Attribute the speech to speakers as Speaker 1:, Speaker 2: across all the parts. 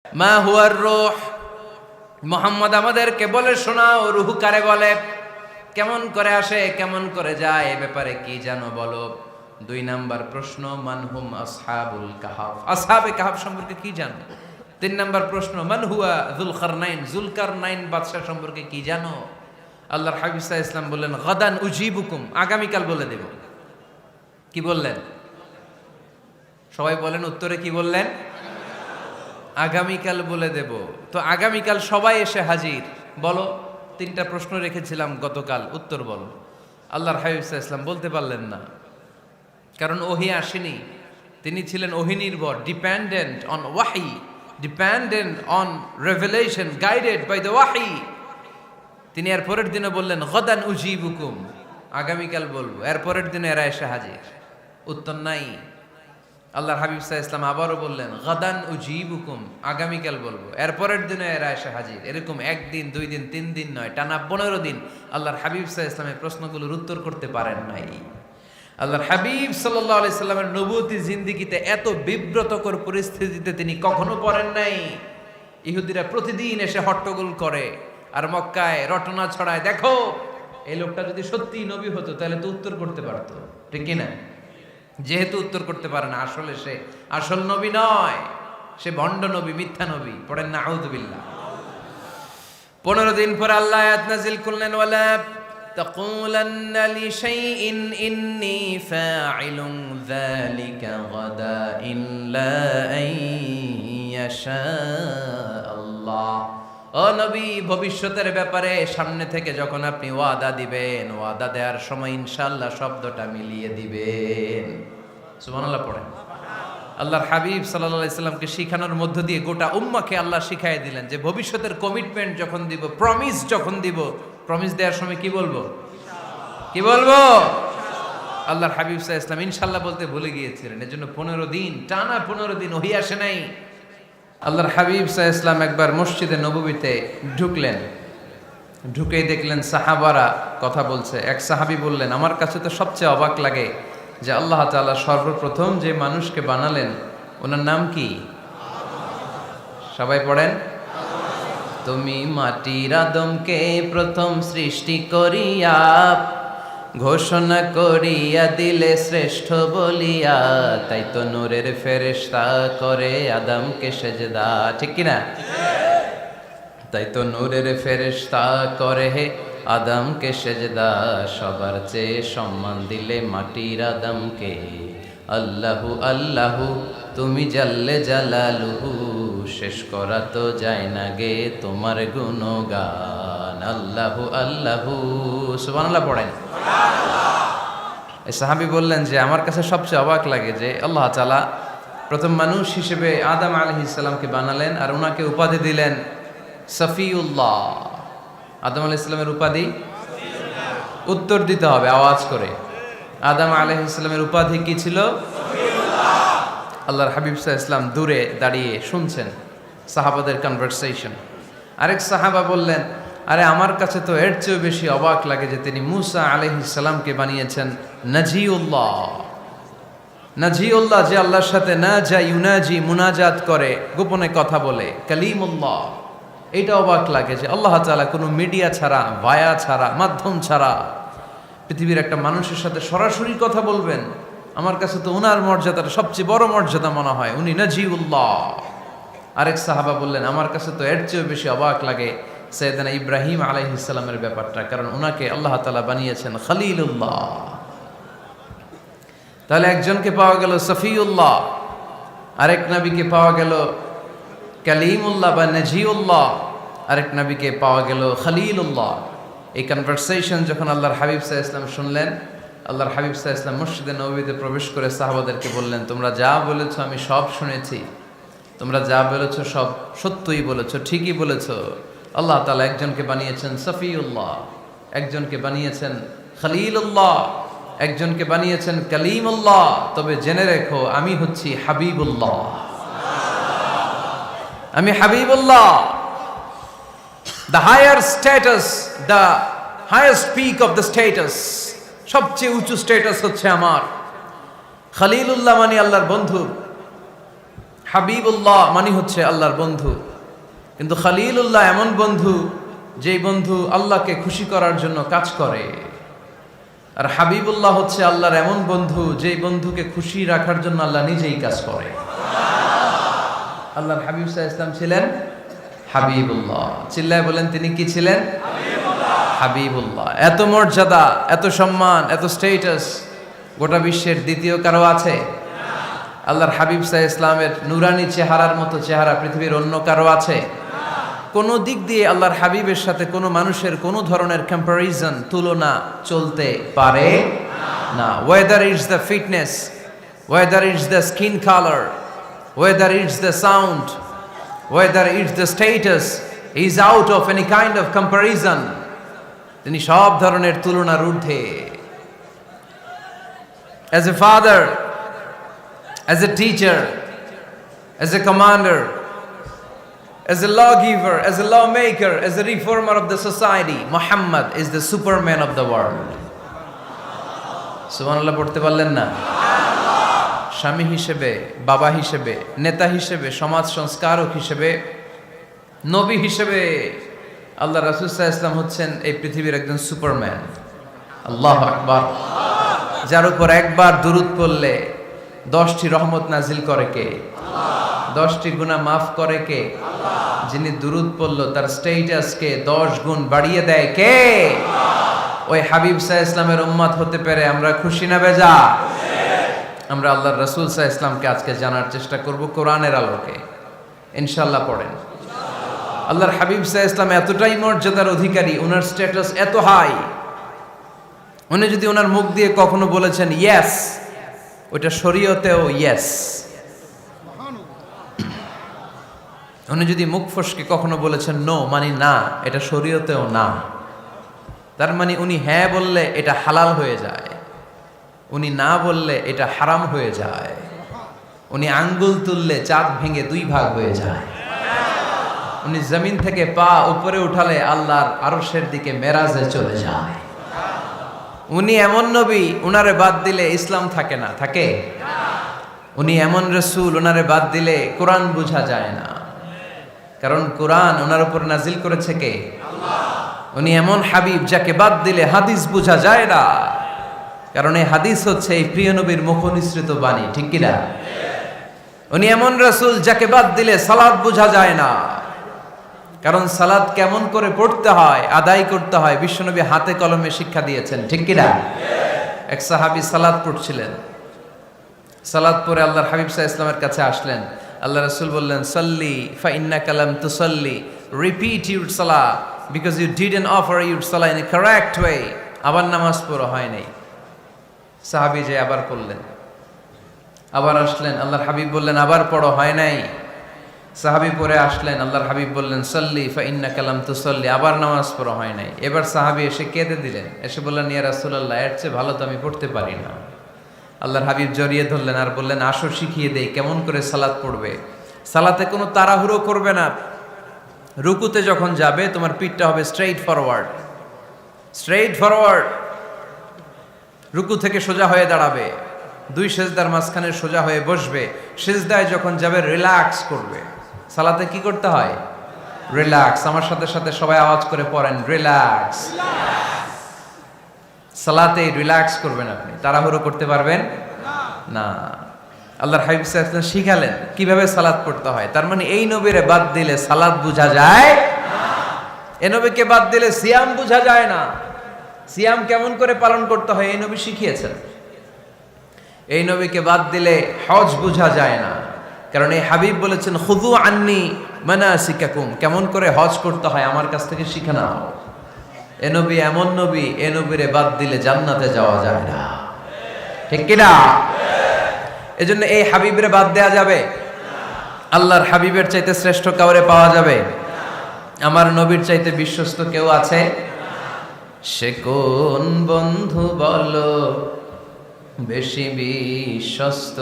Speaker 1: মা হুয়ার রূহ, মুহাম্মদ আমাদেরকে বলে শোনাও রূহ কারে বলে, কেমন করে আসে, কেমন করে যায়, এ ব্যাপারে কি জানো বলো। 2 নাম্বার প্রশ্ন, মানহুম আসহাবুল কাহাফ, আসহাবে কাহাফ সম্পর্কে কি জানো। 3 নাম্বার প্রশ্ন, মান হুয়া যুলকারনাইন, যুলকারনাইন বাদশা সম্পর্কে কি জানো। আল্লাহর হাবিব সাল্লাল্লাহু আলাইহি ওয়াসাল্লাম বললেন গাদান উজিবুকুম, আগামীকাল বলে দেব। কি বললেন? সবাই বলেন উত্তরে কি বললেন? আগামীকাল বলে দেব। তো আগামীকাল সবাই এসে হাজির। বলো, 3টা প্রশ্ন রেখেছিলাম গতকাল, উত্তর বলো। আল্লাহর হাবিব সাল্লাল্লাহু আলাইহি ওয়াসাল্লাম বলতে পারলেন না, কারণ ওহী আসেনি। তিনি ছিলেন ওহী নির্ভর, ডিপেন্ডেন্ট অন ওয়াহি, dependent on revelation, guided by the ওয়াহি। তিনি এর পরের দিনে বললেন গাদান উজিবুকুম, আগামীকাল বলবো। এর পরের দিনে এরা এসে হাজির, উত্তর নাই। আল্লাহর হাবিব সাল্লাল্লাহু আলাইহি ওয়াসাল্লাম আবারও বললেন গাদান উজিবুকুম, আগামীকাল বলবো। এর পরের দিনে এরা এসে হাজির। এরকম 1 দিন 2 দিন 3 দিন নয়, টানা 15 দিন আল্লাহর হাবিব সাল্লাল্লাহু আলাইহি ওয়াসাল্লামের প্রশ্নগুলোর উত্তর করতে পারেন নাই। আল্লাহর হাবিব সাল্লাল্লাহু আলাইহি সাল্লামের নবুয়তি জিন্দেগিতে এত বিব্রতকর পরিস্থিতিতে তিনি কখনো পড়েন নাই। ইহুদিরা প্রতিদিন এসে হট্টগোল করে আর মক্কায় রটনা ছড়ায়, দেখো এই লোকটা যদি সত্যিই নবী হতো তাহলে তো উত্তর করতে পারতো, ঠিক কি না? যেহেতু উত্তর করতে পারে না, আসলে সে আসল নবী নয়, সে ভণ্ড নবী, মিথ্যা নবী। পড়েন না আউযুবিল্লাহ। 15 দিন পর আল্লাহ আয়াত নাযিল করলেন, ওয়ালা তাকুলান্না লিশাইইন ইন্নী ফাইলুন যালিকা গাদা ইল্লা আইয়াশা আল্লাহ। ও নবী, ভবিষ্যতের ব্যাপারে সামনে থেকে যখন আপনি ওয়াদা দিবেন, ওয়াদা দেওয়ার সময় ইনশাআল্লাহ শব্দটা মিলিয়ে দিবেন। সুবহানাল্লাহ পড়েন। আল্লাহর হাবিব সাল্লাল্লাহু আলাইহি সাল্লামকে শিখানোর মধ্য দিয়ে গোটা উম্মাহকে আল্লাহ শিখাই দিলেন যে ভবিষ্যতের কমিটমেন্ট যখন দিব, প্রমিস যখন দিব, প্রমিস দেওয়ার সময় কি বলবো? কি বলবো? আল্লাহর হাবিব সাল্লাল্লাহু আলাইহি সাল্লাম ইনশাআল্লাহ বলতে ভুলে গিয়েছিলেন। এজন্য 15 দিন, টানা 15 দিন ওহী আসে নাই। আল্লাহর হাবিব সাল্লাল্লাহু আলাইহি সাল্লাম একবার মসজিদে নববীতে ঢুকলেন, ঢুকেই দেখলেন সাহাবারা কথা বলছে। এক সাহাবী বললেন, আমার কাছে তো সবচেয়ে অবাক লাগে যে আল্লাহ তাআলা সর্বপ্রথম যে মানুষকে বানালেন ওনার নাম কি? সবাই পড়েন। তুমি মাটির আদমকে প্রথম সৃষ্টি করিয়া ঘোষণা করিয়া দিলে শ্রেষ্ঠ বলিয়া, তাই তো নূরের ফেরেশতা করে আদমকে সেজদা, ঠিক কিনা? তাই তো নূরের ফেরেশতা করে হে আদমকে সেজদা, সবার চেয়ে সম্মান দিলে মাটির আদমকে। আল্লাহু আল্লাহু তুমি জাল্লে জালালুহু, শেষ করা তো যায় না গে তোমার গুণগান। আল্লাহু আল্লাহু, সুবহানাল্লাহ পড়েন। এই সাহাবী বললেন যে আমার কাছে সবচেয়ে অবাক লাগে যে আল্লাহ তাআলা প্রথম মানুষ হিসেবে আদম আলাইহিস সালামকে বানালেন আর ওনাকে উপাধি দিলেন সফিউল্লাহ। আদম আলাইহিস সালামের উপাধি? উত্তর দিতে হবে আওয়াজ করে। আদম আলাইহিস সালামের উপাধি কি ছিল? আল্লাহর হাবিব সাল্লাল্লাহু আলাইহি ওয়াসাল্লাম দূরে দাঁড়িয়ে শুনছেন সাহাবাদের কনভারসেশন। আরেক সাহাবা বললেন, আরে আমার কাছে তো এর চেয়েও বেশি অবাক লাগে যে তিনি মূসা আলাইহিস সালামকে বানিয়েছেন নাজিউল্লাহ। নাজিউল্লাহ, যে আল্লাহর সাথে না যা ইউনাজি, মুনাজাত করে, গোপনে কথা বলে, কালিমুল্লাহ। এইটা অবাক লাগে যে আল্লাহ তাআলা কোনো মিডিয়া ছাড়া, ভায়া ছাড়া, মাধ্যম ছাড়া পৃথিবীর একটা মানুষের সাথে সরাসরি কথা বলবেন। আমার কাছে তো ওনার মর্যাদাটা সবচেয়ে বড় মর্যাদা মনে হয়, উনি নাজিউল্লাহ। আরেক সাহাবা বললেন, আমার কাছে তো এর চেয়েও বেশি অবাক লাগে সাইয়েদনা ইব্রাহিম আলাইহিস সালামের ব্যাপারটা, কারণ ওনাকে আল্লাহ তাআলা বানিয়েছেন খলিলুল্লাহ। তাহলে একজনকে পাওয়া গেল সফিউল্লাহ, আরেক নবীকে পাওয়া গেল কালিমুল্লাহ বা নাজিউল্লাহ, আরেক নবীকে পাওয়া গেল খলিলুল্লাহ। এই কনভারসেশন যখন আল্লাহর হাবিব সাল্লাল্লাহু আলাইহি ওয়াসাল্লাম শুনলেন, আল্লাহর হাবিব সাল্লাল্লাহু আলাইহি ওয়াসাল্লাম মসজিদে নববীতে প্রবেশ করে সাহাবাদেরকে বললেন, তোমরা যা বলেছো আমি সব শুনেছি, তোমরা যা বলেছো সব সত্যই বলেছো, ঠিকই বলেছো। আল্লাহ তাআলা একজনকে বানিয়েছেন সফিউল্লাহ, একজনকে বানিয়েছেন খলিলুল্লাহ, একজনকে বানিয়েছেন কালিমুল্লাহ। তবে জেনে রেখো আমি হচ্ছি হাবিবুল্লাহ, আমি Habibullah. The higher status, the highest peak of the status, সবচেয়ে উঁচু স্ট্যাটাস হচ্ছে আমার। খলিলুল্লাহ মানে আল্লাহর বন্ধু, হাবিবুল্লাহ মানে হচ্ছে আল্লাহর বন্ধু, কিন্তু খলিলুল্লাহ এমন বন্ধু যেই বন্ধু আল্লাহকে খুশি করার জন্য কাজ করে। আর হাবিবুল্লাহ হচ্ছে আল্লাহর এমন বন্ধু যেই বন্ধুকে খুশি রাখার জন্য আল্লাহ নিজেই কাজ করে। আল্লাহর হাবিব সাল্লাল্লাহু আলাইহি ওয়াসাল্লাম ছিলেন হাবিবুল্লাহ। চিল্লায় বলেন তিনি কি ছিলেন? হাবিবুল্লাহ। এত মর্যাদা, এত সম্মান, এত স্টেটাস গোটা বিশ্বের দ্বিতীয় কারো আছে? আল্লাহর হাবিব সাল্লাল্লাহু আলাইহি ওয়াসাল্লামের নুরানি চেহারার মতো চেহারা পৃথিবীর অন্য কারো আছে? কোনো দিক দিয়ে আল্লাহর হাবিবের সাথে কোনো মানুষের কোনো ধরনের কম্প্যারিজন, তুলনা চলতে পারে না। Whether it's the fitness, whether it's the skin colour, whether it's the sound, whether it's the status, is out of any kind of comparison. তিনি সব ধরনের তুলনার ঊর্ধ্বে। As a father, as a teacher, as a commander, as a lawgiver, as a lawmaker, as a reformer of the society, Muhammad is the superman of the world. সুবহানাল্লাহ পড়তে পারলেন না? স্বামী হিসেবে, বাবা হিসেবে, নেতা হিসেবে, সমাজ সংস্কারক হিসেবে, নবী হিসেবে আল্লাহ রাসূল সাল্লাল্লাহু আলাইহি ওয়াসাল্লাম হচ্ছেন এই পৃথিবীর একজন সুপারম্যান। আল্লাহু আকবার। যার উপর একবার দুরূদ পড়লে 10টি রহমত নাজিল করে কে? 10টি গুনাহ মাফ করে কে? যিনি দুরূদ পড়ল তার স্ট্যাটাসকে 10 গুণ বাড়িয়ে দেয় কে? ওই হাবিব সাল্লাল্লাহু আলাইহি ওয়াসাল্লামের উম্মত হতে পেরে আমরা খুশি না বেজা? আমরা আল্লাহর রাসূল সাল্লাল্লাহু আলাইহি ওয়াসাল্লামকে আজকে জানার চেষ্টা করব কোরআনের আলোকে। ইনশাআল্লাহ পড়েন। আল্লাহর হাবিব সাল্লাল্লাহু আলাইহি ওয়াসাল্লাম এতটাই মর্যাদার অধিকারী, ওনার স্ট্যাটাস এত হাই, উনি যদি ওনার মুখ দিয়ে কখনো বলেছেন ইয়েস, ওইটা শরীয়তেও ইয়েস। উনি যদি মুখ ফসকে কখনো বলেছেন নো, মানে না, এটা শরীয়তেও না। তার মানে উনি হ্যাঁ বললে এটা হালাল হয়ে যায়, উনি না বললে এটা হারাম হয়ে যায়। উনি আঙ্গুল তুললে চাঁদ ভেঙে 2 ভাগ হয়ে যায়। উনি জমিন থেকে পা উপরে উঠালে আল্লাহর আরশের দিকে মেরাজে চলে যায়। উনি এমন নবী, উনারে বাদ দিলে ইসলাম থাকে না, থাকে? উনি এমন রাসূল, উনারে বাদ দিলে কোরআন বোঝা যায় না, কারণ কোরআন ওনার উপর নাজিল করেছে কে? আল্লাহ। উনি এমন হাবিব যাকে বাদ দিলে হাদিস বোঝা যায় না, কারণ এই হাদিস হচ্ছে এই প্রিয় নবীর মুখনিসৃত বাণী, ঠিক কি না? উনি এমন রাসূল যাকে বাদ দিলে সালাত বোঝা যায় না, কারণ সালাত কেমন করে পড়তে হয়, আদায় করতে হয় বিশ্বনবী হাতে কলমে শিক্ষা দিয়েছেন, ঠিক কি না? এক সাহাবী সালাত পড়ছিলেন, সালাত পড়ে আল্লাহর হাবিব সাল্লাল্লাহু আলাইহি ওয়াসাল্লামের কাছে আসলেন। আল্লাহ রাসূল বললেন সাল্লি ফা ইন্নাকা লাম তুসাল্লি, রিপিট ইউর সালাহ because you didn't offer your সালাহ ইন এ কারেক্ট ওয়ে। আবার নামাজ পড়া হয় নাই। সাহাবী যে আবার পড়লেন, আবার আসলেন, আল্লাহর হাবিব বললেন আবার পড়ো, হয় নাই। সাহাবী পরে আসলেন, আল্লাহর হাবিব বললেন সাল্লি ফা ইন্নাকা লাম তুসাল্লি, আবার নামাজ পড়া হয় নাই। এবার সাহাবী এসে কেঁদে দিলেন, এসে বললেন ইয়া রাসূলুল্লাহ, এর চেয়ে ভালো তো আমি পড়তে পারি না। আল্লাহর হাবিব জড়িয়ে ধরলেন আর বললেন আসো শিখিয়ে দেই কেমন করে সালাত পড়বে। সালাতে কোনো তাড়াহুড়ো করবে না। রুকুতে যখন যাবে তোমার পিঠটা হবে স্ট্রেইট ফরওয়ার্ড, স্ট্রেইট ফরওয়ার্ড। রুকু থেকে সোজা হয়ে দাঁড়াবে, 2 সেজদার মাঝখানে সোজা হয়ে বসবে। সেজদায় যখন যাবে রিল্যাক্স করবে। সালাতে কি করতে হয়? রিল্যাক্স। আমার সাথে সাথে সবাই আওয়াজ করে পড়েন রিল্যাক্স। সালাতে রিল্যাক্স করবেন, আপনি তাড়াহুড়ো করতে পারবেন না। আল্লাহর হাবিব সাল্লাল্লাহু আলাইহি ওয়াসাল্লাম শিখালেন কিভাবে সালাত পড়তে হয়। তার মানে এই নবীরে বাদ দিলে সালাত বোঝা যায় না, এই নবীকে বাদ দিলে সিয়াম বোঝা যায় না। সিয়াম কেমন করে পালন করতে হয় এই নবী শিখিয়েছেন। এই নবীকে বাদ দিলে হজ বোঝা যায় না, কারণ এই হাবিব বলেছেন খুযু আন্নী মানাসিকাকুম, কেমন করে হজ করতে হয় আমার কাছ থেকে শিখে নাও। এ নবী এমন নবী, এ নবীরে বাদ দিলে জান্নাতে যাওয়া যায় না, ঠিক কি না? এজন্য এই হাবিবরে বাদ দেয়া যাবে? আল্লাহর হাবিবের চাইতে শ্রেষ্ঠ কাউরে পাওয়া যাবে? আমার নবীর চাইতে বিশ্বস্ত কেউ আছে? সে কোন বন্ধু বলো বেশি বিশ্বস্ত,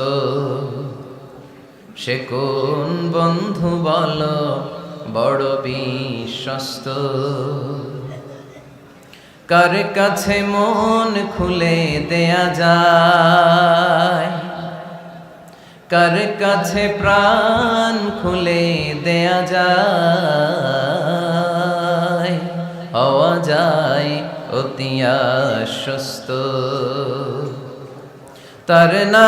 Speaker 1: সে কোন বন্ধু বলো বড় বিশ্বস্ত, কার কাছে মন খুলে দেয়া যায়, কার কাছে প্রাণ খুলে দেয়া যায়, হওয়া যায় অতি আশ্বস্ত। তার নাম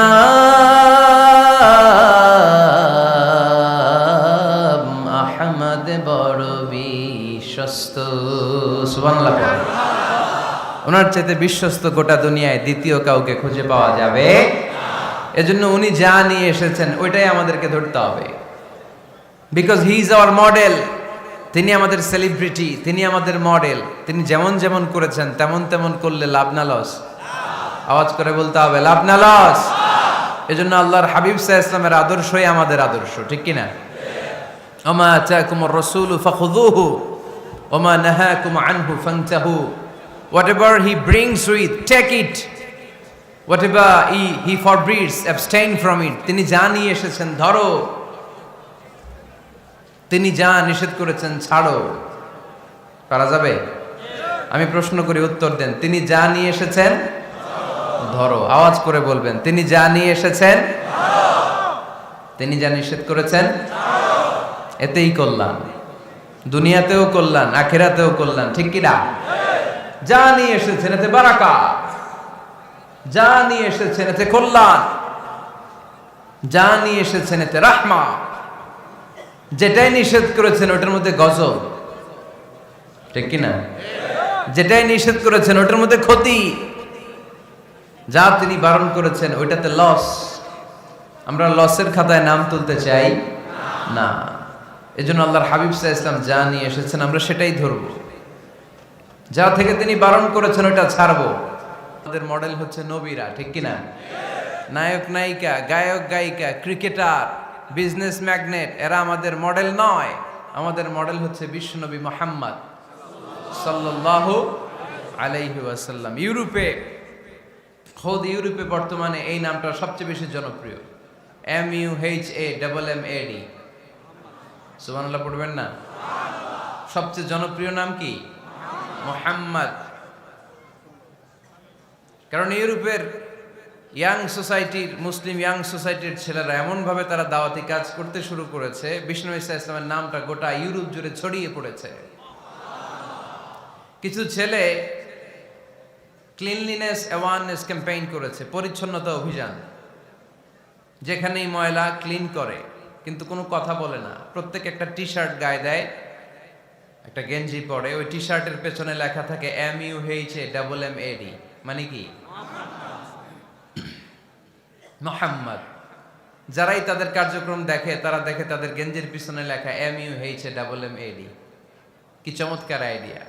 Speaker 1: আহমদ বড় বিশ্বস্ত। সুবহানাল্লাহ। ওনার চাইতে বিশ্বস্ত গোটা দুনিয়ায় দ্বিতীয় কাউকে খুঁজে পাওয়া যাবে। এজন্য উনি যা নিয়ে এসেছেন ওইটাই আমাদেরকে ধরতে হবে, because he is our model. তিনি আমাদের সেলিব্রিটি, তিনি আমাদের মডেল। তিনি যেমন যেমন করেছেন তেমন তেমন করলে লাভ না লস? আওয়াজ করে বলতে হবে, লাভ না লস? এজন্য আল্লাহর হাবিব সাল্লাল্লাহু আলাইহি ওয়াসাল্লামের আদর্শই আমাদের আদর্শ, ঠিক কি না? ওমা আতাকুমুর রাসূলু ফাখুযুহু ওমা নাহাকুম আনহু ফান্তাহু। Whatever he brings with, take it. Whatever he forbids, abstain from it. তিনি যা নিয়ে এসেছেন ধরো, তিনি যা নিষেধ করেছেন ছাড়ো। পারা যাবে? আমি প্রশ্ন করি, উত্তর দেন। তিনি যা নিয়ে এসেছেন ধরো। আওয়াজ করে বলবেন, তিনি যা নিয়ে এসেছেন ধরো, তিনি যা নিষেধ করেছেন ছাড়ো। এতেই কল্যাণ, দুনিয়াতেও কল্যাণ, আখিরাতেও কল্যাণ, ঠিক কি না? যা নিয়ে এসেছেন এতে বারাকাত, যা নিয়ে এসেছেন এতে কল্যাণ, যা নিয়ে এসেছেন এতে রাহমা। যেটাই নিষেধ করেছেন ওটার মধ্যে গজব, ঠিক কি না? যেটাই নিষেধ করেছেন ওটার মধ্যে ক্ষতি, যা তিনি বারণ করেছেন ওইটাতে লস। আমরা লসের খাতায় নাম তুলতে চাই না। এজন্য আল্লাহর হাবিব সাল্লাল্লাহু আলাইহি ওয়াসাল্লাম যা নিয়ে এসেছেন আমরা সেটাই ধরব, যা থেকে তিনি বারণ করেছেন ওটা ছাড়বো। আমাদের মডেল হচ্ছে নবীরা, ঠিক কি না? নায়ক নায়িকা, গায়ক গায়িকা, ক্রিকেটার, বিজনেস ম্যাগনেট, এরা আমাদের মডেল নয়। আমাদের মডেল হচ্ছে বিশ্বনবী মুহাম্মদ সাল্লাল্লাহু আলাইহি ওয়াসাল্লাম। ইউরোপে বর্তমানে এই নামটা সবচেয়ে বেশি জনপ্রিয়, MUHAMMAD। সুবহানাল্লাহ পড়বেন না? সবচেয়ে জনপ্রিয় নাম কি? মুহাম্মদ। কারণ ইউরোপের ইয়াং সোসাইটির, মুসলিম ইয়াং সোসাইটির ছেলেরা এমনভাবে তারা দাওয়াতি কাজ করতে শুরু করেছে, বিষ্ণু ঈসা ইসলামের নামটা গোটা ইউরোপ জুড়ে ছড়িয়ে পড়েছে। কিছু ছেলে ক্লিনলিনেস অ্যাওয়ারনেস ক্যাম্পেইন করেছে, পরিচ্ছন্নতা অভিযান। যেখানেই ময়লা ক্লিন করে, কিন্তু কোনো কথা বলে না। প্রত্যেক একটা টি শার্ট গায়ে দেয়, একটা গেঞ্জি পরে, ওই টি শার্টের পেছনে লেখা থাকে MUHAMMAD, মানে কি? মুহাম্মদ। যারাই তাদের কার্যক্রম দেখে তারা দেখে তাদের গেঞ্জির পিছনে লেখা MUHAMMAD। কি চমৎকার আইডিয়া!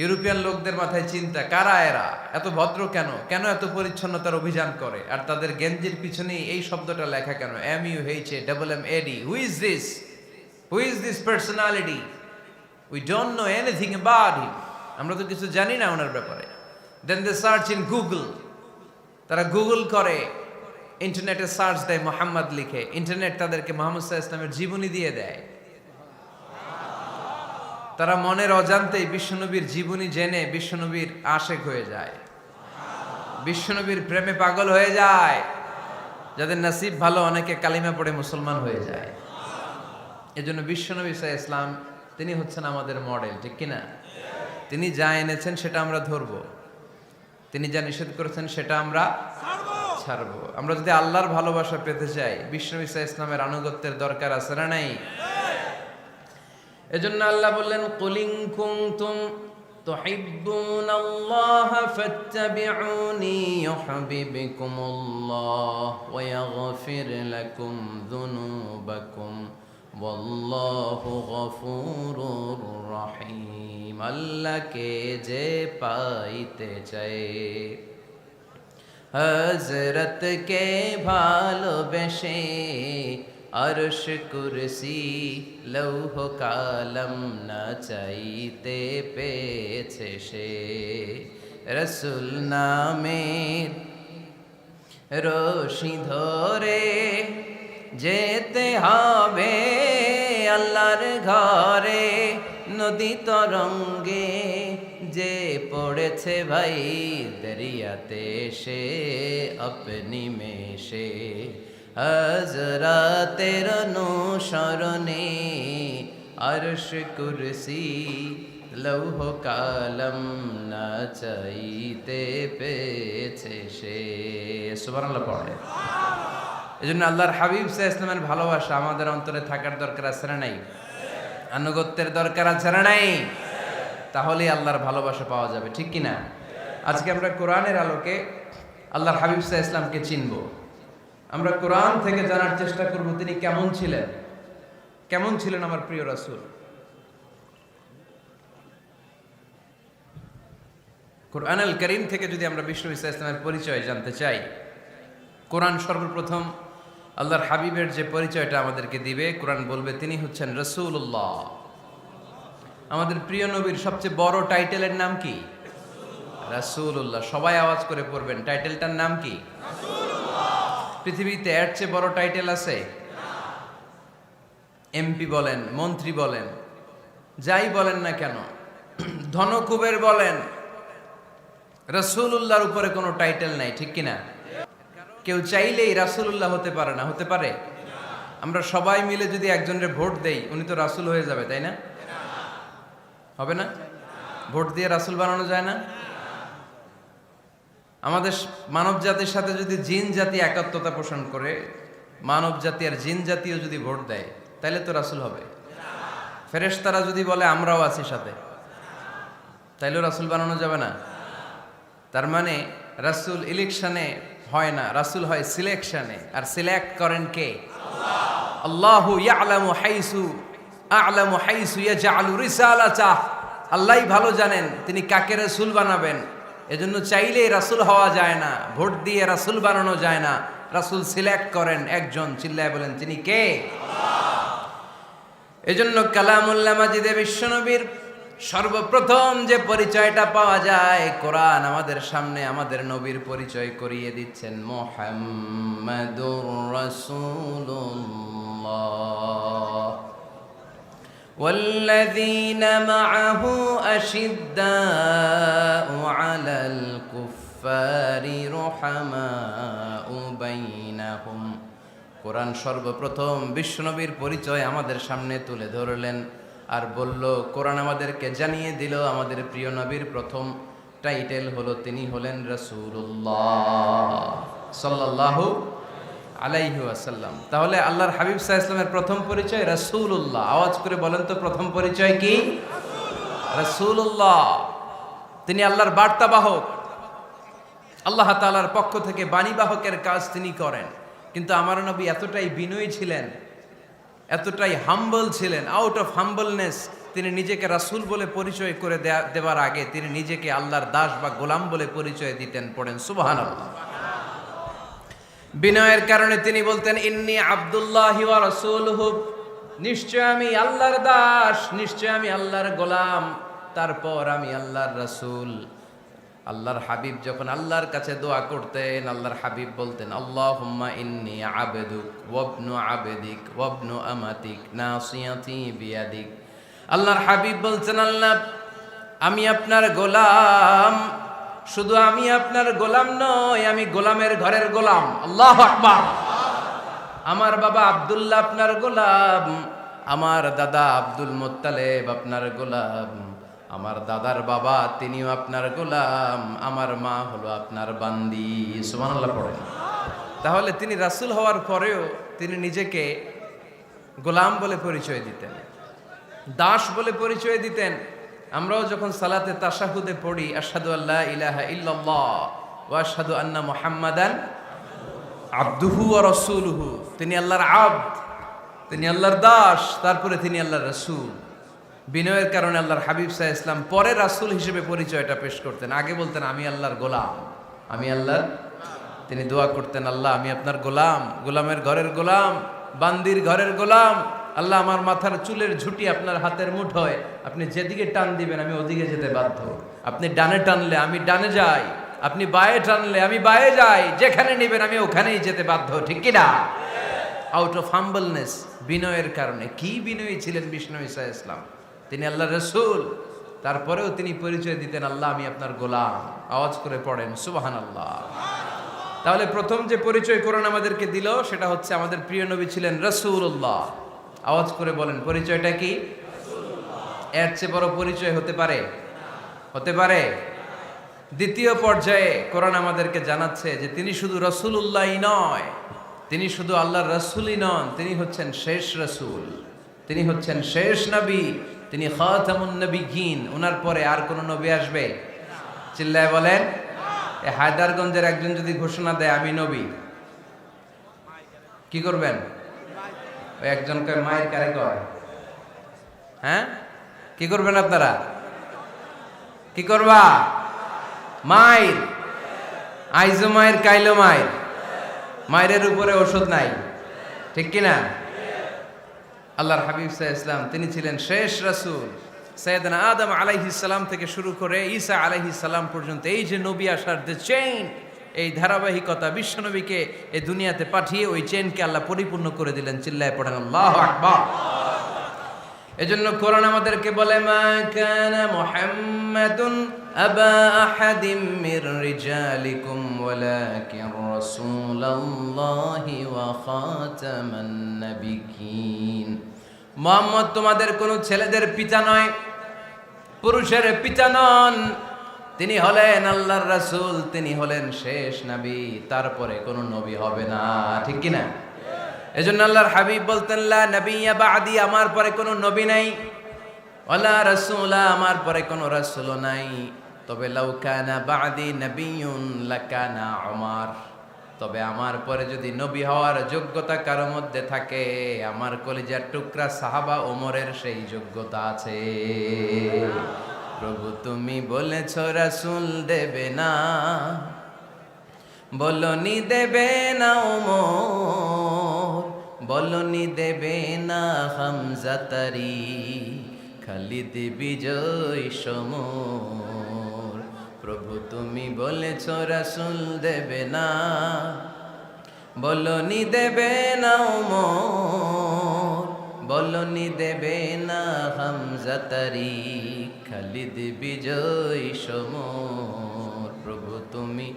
Speaker 1: ইউরোপিয়ান লোকদের মাথায় চিন্তা, কারা এরা, এত ভদ্র কেন, কেন এত পরিচ্ছন্নতার অভিযান করে, আর তাদের গেঞ্জির পিছনেই এই শব্দটা লেখা কেন, MUHAMMAD। Who is this personality? We don't know anything about him. আমরা তো কিছু জানি না ওনার ব্যাপারে। Then they search in Google. তারা গুগল করে, ইন্টারনেটে সার্চ দেয় মুহাম্মদ লিখে, ইন্টারনেট তাদেরকে মুহাম্মদ সাল্লাল্লাহু আলাইহি ওয়াসাল্লামের জীবনী দিয়ে দেয়। তারা মনের অজান্তেই বিশ্বনবীর জীবনী জেনে বিশ্বনবীর আশেক হয়ে যায়, বিশ্বনবীর প্রেমে পাগল হয়ে যায়। যাদের নসিব ভালো, অনেকে কালিমা পড়ে মুসলমান হয়ে যায়। এজন্য বিশ্বনবী সাল্লাল্লাহু আলাইহি ওয়াসাল্লাম তিনি হচ্ছেন আমাদের মডেল, ঠিক কিনা? তিনি যা এনেছেন সেটা আমরা ধরবো, তিনি যা নিষেধ করেছেন সেটা আমরা ছাড়বো। আমরা যদি আল্লাহর ভালোবাসা পেতে চাই, বিশ্বনবী সাল্লাল্লাহু আলাইহি ওয়াসাল্লামের আনুগত্যের দরকার আছে না নাই? এজন্য আল্লাহ বললেন, কুল ইন কুনতুম তুহিব্বুনাল্লাহা ফাত্তাবিউনি ইউহিব্বুকুমুল্লাহ ওয়া ইয়াগফির লাকুম যুনুবাকুম ওয়াল্লাহু গফুরুর রহিম। আল্লাহকে যে পাইতে চায়, হযরতকে ভালোবেসে আরশ কুরসি লৌহ কালম না চাইতে পেয়েছে সে। রসুল নামের রশি ধরে যেতে হবে আল্লাহর ঘরে। নদী তরঙ্গে যে পড়েছে ভাই দরিয়াতে সে আপনি মেশে হযরতের অনুসরণে আরশ কুরসি লৌহ কালম না চাইতে পেয়েছে সে। সুবহানাল্লাহ পড়ে। এজন্য আল্লাহর হাবিব সাল্লাল্লাহু আলাইহি ওয়াসাল্লামের ভালোবাসা আমাদের অন্তরে থাকার দরকার আছে না নাই? আনুগত্যের দরকার আছে না নাই? তাহলে আল্লাহর ভালোবাসা পাওয়া যাবে, ঠিক কি না? আজকে আমরা কোরআনের আলোকে আল্লাহর হাবিব সাল্লাল্লাহু আলাইহি ওয়াসাল্লামকে চিনব। আমরা কোরআন থেকে জানার চেষ্টা করব তিনি কেমন ছিলেন, কেমন ছিলেন আমার প্রিয় রাসূল। কোরআনুল কারীম থেকে যদি আমরা বিষ্ণু ঈসা ইসলামের পরিচয় জানতে চাই, কোরআন সর্বপ্রথম আল্লাহর হাবিবের যে পরিচয়টা আমাদেরকে দিবে, কোরআন বলবে তিনি হচ্ছেন রাসূলুল্লাহ। আমাদের প্রিয় নবীর সবচেয়ে বড় টাইটেলের নাম কি? রাসূলুল্লাহ। সবাই আওয়াজ করে পড়বেন, টাইটেলটার নাম কি? পৃথিবীতে এর চেয়ে বড় টাইটেল আছে? এমপি বলেন, মন্ত্রী বলেন, যাই বলেন না কেন, ধনকুবের বলেন, রাসূলুল্লাহর উপরে কোনো টাইটেল নাই, ঠিক কিনা? কেউ চাইলেই রাসূলুল্লাহ হতে পারে না, হতে পারে? আমরা সবাই মিলে যদি একজনের ভোট দেই, উনি তো রাসূল হয়ে যাবে, তাই না? হবে না? ভোট দিয়ে রাসূল বানানো যায় না? আমাদের মানব জাতির সাথে যদি জিন জাতি একাত্মতা পোষণ করে, মানব জাতি আর জিন জাতিও যদি ভোট দেয়, তাহলে তো রাসূল হবে। ফেরেশতারা যদি বলে আমরাও আছি সাথে, তাইলেও রাসূল বানানো যাবে না। তার মানে রাসূল ইলেকশনে হয় না, রাসূল হয় সিলেকশনে। আর সিলেক্ট করেন কে? আল্লাহু ইয়ালামু হাইসু ইয়াজআলু রিসালাতাহ। আল্লাহই ভালো জানেন তিনি কাকে রাসূল বানাবেন। এজন্য চাইলেই রাসূল হওয়া যায় না, ভোট দিয়ে রাসূল বানানো যায় না। রাসূল সিলেক্ট করেন একজন, চিল্লায় বলেন তিনি কে? এজন্য কালামুল্লাহ মাজিদে বিশ্বনবীর সর্বপ্রথম যে পরিচয়টা পাওয়া যায়, কোরআন আমাদের সামনে আমাদের নবীর পরিচয় করিয়ে দিচ্ছেন, মুহাম্মাদুর রাসূলুল্লাহ ওয়াল্লাযীনা মাআহু আশিদ্দাউ আলাল কুফফারি রুহামাউ বাইনাহুম। কোরআন সর্বপ্রথম বিশ্বনবীর পরিচয় আমাদের সামনে তুলে ধরলেন আর বলল, কোরআন আমাদেরকে জানিয়ে দিল আমাদের প্রিয় নবীর প্রথম টাইটেল হলো তিনি হলেন রাসূলুল্লাহ সাল্লাল্লাহু আলাইহি ওয়াসাল্লাম। তাহলে আল্লাহর হাবিব সাল্লাল্লাহু আলাইহি ওয়াসাল্লামের প্রথম পরিচয় রাসূলুল্লাহ। আওয়াজ করে বলেন তো প্রথম পরিচয় কি? রাসূলুল্লাহ। তিনি আল্লাহর বার্তাবাহক, আল্লাহ তাআলার পক্ষ থেকে বাণীবাহকের কাজ তিনি করেন। কিন্তু আমার নবী এতটাই বিনয়ী ছিলেন, এতটাই হাম্বল ছিলেন, আউট অফ হাম্বলনেস তিনি নিজেকে রাসূল বলে পরিচয় করে দেওয়ার আগে তিনি নিজেকে আল্লাহর দাস বা গোলাম বলে পরিচয় দিতেন। পড়েন সুবহানাল্লাহ। বিনয়ের কারণে তিনি বলতেন, ইন্নী আব্দুল্লাহি ওয়া রাসূলুহু, নিশ্চয় আমি আল্লাহর দাস, নিশ্চয় আমি আল্লাহর গোলাম, তারপর আমি আল্লাহর রাসূল। আল্লাহর হাবিব যখন আল্লাহর কাছে দোয়া করতেন, আল্লাহর হাবিব বলতেন, আল্লাহুম্মা ইন্নী আবদুক ওয়া ইবনু আবদিক ওয়া ইবনু আমাতিক নাসিয়াতি বিয়াদিক। আল্লাহর হাবিব বলছেন, আল্লাহ আমি আপনার গোলাম, শুধু আমি আপনার গোলাম নয়, আমি গোলামের ঘরের গোলাম। আল্লাহু আকবার। আমার বাবা আব্দুল্লাহ আপনার গোলাম, আমার দাদা আব্দুল মুত্তালিব আপনার গোলাম, আমার দাদার বাবা তিনিও আপনার গোলাম, আমার মা হলো আপনার বান্দি। সুবহানাল্লাহ পড়েন। তাহলে তিনি রাসূল হওয়ার পরেও তিনি নিজেকে গোলাম বলে পরিচয় দিতেন, দাস বলে পরিচয় দিতেন। আমরাও যখন সালাতে তাশাহুদে পড়ি, আশহাদু আল্লা ইলাহা ইল্লাল্লাহ ওয়া আশহাদু আন্না মুহাম্মাদান আবদুহু ওয়া রাসূলুহু, তিনি আল্লাহর আবদ, তিনি আল্লাহর দাস, তারপরে তিনি আল্লাহর রাসূল। বিনয়ের কারণে আল্লাহর হাবিব সাল্লাল্লাহু আলাইহি ওয়াসাল্লাম পরে রাসূল হিসেবে পরিচয়টা পেশ করতেন। আগে বলতেন আমি আল্লাহর গোলাম, আমি আল্লাহর। তিনি দোয়া করতেন, আল্লাহ আমি আপনার গোলাম, গোলামের ঘরের গোলাম, বান্দির ঘরের গোলাম। আল্লাহ আমার মাথার চুলের ঝুঁটি আপনার হাতের মুঠোয়, আপনি যেদিকে টান দিবেন আমি ওদিকে যেতে বাধ্য। আপনি ডানে টানলে আমি ডানে যাই, আপনি বায়ে টানলে আমি বায়ে যাই, যেখানে নেবেন আমি ওখানেই যেতে বাধ্য, ঠিক কিনা? আউট অফ হাম্বলনেস, বিনয়ের কারণে। কি বিনয়ী ছিলেন বিষ্ণু ঈসা ইসলাম। তিনি আল্লাহর রাসূল, তারপরেও তিনি পরিচয় দিতেন, আল্লাহ আমি আপনার গোলাম। আওয়াজ করে পড়েন সুবহানাল্লাহ। তাহলে প্রথম যে পরিচয় কোরআন আমাদেরকে দিল সেটা হচ্ছে আমাদের প্রিয় নবী ছিলেন রাসূলুল্লাহ। আওয়াজ করে বলেন পরিচয়টা কি? এর চেয়ে বড় পরিচয় হতে পারে? হতে পারে? দ্বিতীয় পর্যায়ে কোরআন আমাদেরকে জানাচ্ছে যে তিনি শুধু রাসূলুল্লাহই নয়, তিনি শুধু আল্লাহর রাসূলই নন, তিনি হচ্ছেন শেষ রাসূল, তিনি হচ্ছেন শেষ নবী, তিনি খাতামুন নবিয়্যিন। ওনার পরে আর কোন নবী আসবে? চিল্লায় বলেন। এই হায়দারগঞ্জের একজন যদি ঘোষণা দেয় আমি নবী, কি করবেন? ওই একজন কয় মায়ের কারে কয়, হ্যাঁ কি করবেন আপনারা? কি করবা? মায়ের আইজো মায়ের কাইলো মায়ের, মায়ের উপরে ওষুধ নাই, ঠিক কিনা? আল্লাহর হাবিব সাল্লাল্লাহু আলাইহি ওয়াসাল্লাম তিনি ছিলেন শেষ রাসূল। সাইয়েদনা আদম আলাইহিস সালাম থেকে শুরু করে ঈসা আলাইহিস সালাম পর্যন্ত এই যে নবী আসার যে চেইন, এই ধারাবাহিকতা, বিশ্বনবীকে এই দুনিয়াতে পাঠিয়ে ওই চেইনকে আল্লাহ পরিপূর্ণ করে দিলেন। চিল্লায় পড়েন আল্লাহু আকবার। এজন্য কোরআন আমাদেরকে বলে মা কানা মুহাম্মাদুন আবা আহাদিম মির রিজালিকুম ওয়ালাকিন রাসূলুল্লাহি ওয়া খাতামান নাবিয়্যিন। মুহাম্মদ তোমাদের কোন ছেলেদের পিতা নয়, পুরুষের পিতা নন, তিনি হলেন আল্লাহর রাসূল, তিনি হলেন শেষ নবী, তারপরে কোন নবী হবে না, ঠিক কি না? এজন্য আল্লাহর হাবিব বলতেন লা নবিয়্যা বা'দি, আমার পরে কোনো নবী নাই, ওয়ালা রাসূলা, আমার পরে কোনো রাসূল নাই। তবে লাউ কানা বা'দি নবিয়্যুন লাকানা উমর, তবে আমার পরে যদি নবী হওয়ার যোগ্যতা কারো মধ্যে থাকে, আমার কলিজার টুকরা সাহাবা ওমরের সেই যোগ্যতা আছে। প্রভু তুমি বলেছো রাসূল দেবে না, বলনি দেবে না ওমর, বলনি দেবে না হামজা তারি, খালিদ বিজয় সমর। প্রভু তুমি বলেছ রাসূল দেবে না, বলনি দেবে না ওমর, বলনি দেবে না হামজা তারি, খালিদ বিজয় সমর। প্রভু তুমি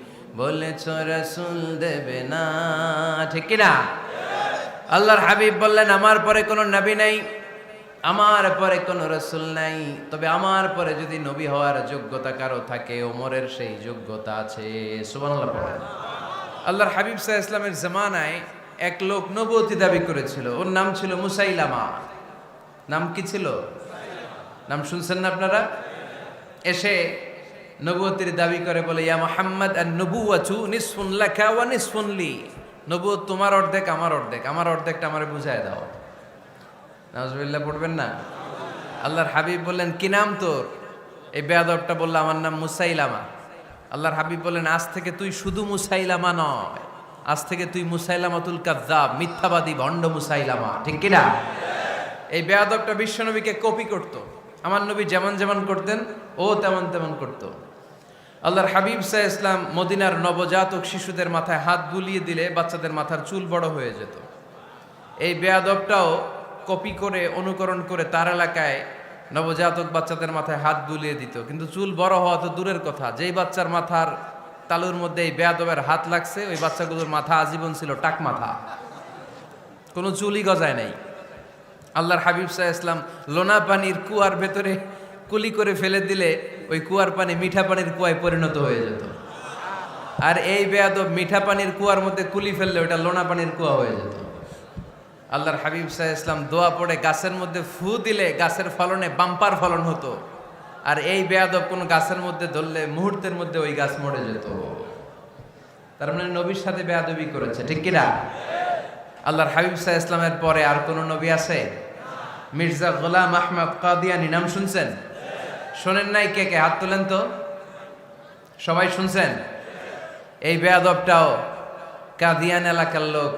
Speaker 1: বলেছ রাসূল দেবে না, ঠিক কি না? আল্লাহর হাবিব বললেন আমার পরে কোনো নবী নাই, আমার পরে কোনো রাসূল নাই, তবে আমার পরে যদি নবী হওয়ার যোগ্যতা কারো থাকে, ওমরের সেই যোগ্যতা আছে। সুবহানাল্লাহ পড়েন। আল্লাহর হাবিব সাল্লাল্লাহু আলাইহি ওয়াসাল্লামের জামানায় এক লোক নবুয়তি দাবি করেছিল, ওর নাম ছিল মুসাইলামা। নাম কি ছিল? নাম শুনছেন না আপনারা? এসে নবুয়তির দাবি করে বলে ইয়া মুহাম্মদ আন-নবুওয়াতু নিসফুন লাকা ওয়া নিসফুন লি, নবুয়ত তোমার অর্ধেক আমার অর্ধেক, আমার অর্ধেকটা আমারে বুঝায় দাও। নাউজুবিল্লাহ পড়বেন না? আল্লাহর হাবিব বললেন কি নাম তোর? এই বেয়াদবটা বলল আমার নাম মুসাইলামা। আল্লাহর হাবিব বললেন আজ থেকে তুই শুধু মুসাইলামা নয়, আজ থেকে তুই মুসাইলামাতুল কাযযাব, মিথ্যাবাদী ভণ্ড মুসাইলামা, ঠিক কি না? এই বেয়াদবটা বিশ্বনবীকে কপি করত, আমার নবী যেমন যেমন করতেন ও তেমন তেমন করত। আল্লাহর হাবিব সাল্লাল্লাহু আলাইহি ওয়াসাল্লাম মদিনার নবজাতক শিশুদের মাথায় হাত বুলিয়ে দিলে বাচ্চাদের মাথার চুল বড় হয়ে যেত। এই বেয়াদবটাও কপি করে অনুকরণ করে তার এলাকায় নবজাতক বাচ্চাদের মাথায় হাত বুলিয়ে দিত, কিন্তু চুল বড় হওয়া তো দূরের কথা, যেই বাচ্চার মাথার তালুর মধ্যে এই বেয়াদবের হাত লাগছে ওই বাচ্চাগুলোর মাথা আজীবন ছিল টাক মাথা, কোনো চুলই গজায় নাই। আল্লাহর হাবিব সাল্লাল্লাহু আলাইহি ওয়াসাল্লাম লোনা পানির কুয়ার ভেতরে কুলি করে ফেলে দিলে ওই কুয়ার পানি মিঠা পানির কুয়ায় পরিণত হয়ে যেত। আর এই বেয়াদব মিঠা পানির কুয়ার মধ্যে কুলি ফেললে ওটা লোনা পানির কুয়া হয়ে যেত। আল্লাহর হাবিব সাল্লাল্লাহু আলাইহি ওয়াসাল্লাম দোয়া পড়ে গাছের মধ্যে ফু দিলে গাছের ফলনে বাম্পার ফলন হতো, আর এই বেয়াদব কোন গাছের মধ্যে ধরলে মুহূর্তের মধ্যে ওই গাছ মরে যেত। তার মানে নবীর সাথে বেয়াদবি করেছে, ঠিক কিনা? আল্লাহর হাবিব সাল্লাল্লাহু আলাইহি ওয়াসাল্লামের পরে আর কোন নবী আছে? মির্জা গোলাম আহমদ কাদিয়ানী নাম শুনছেন? শোনেন নাই? কে কে হাত তোলেন তো। সবাই শুনছেন? এই বেয়াদবটাও কাদিয়ান এলাকার লোক,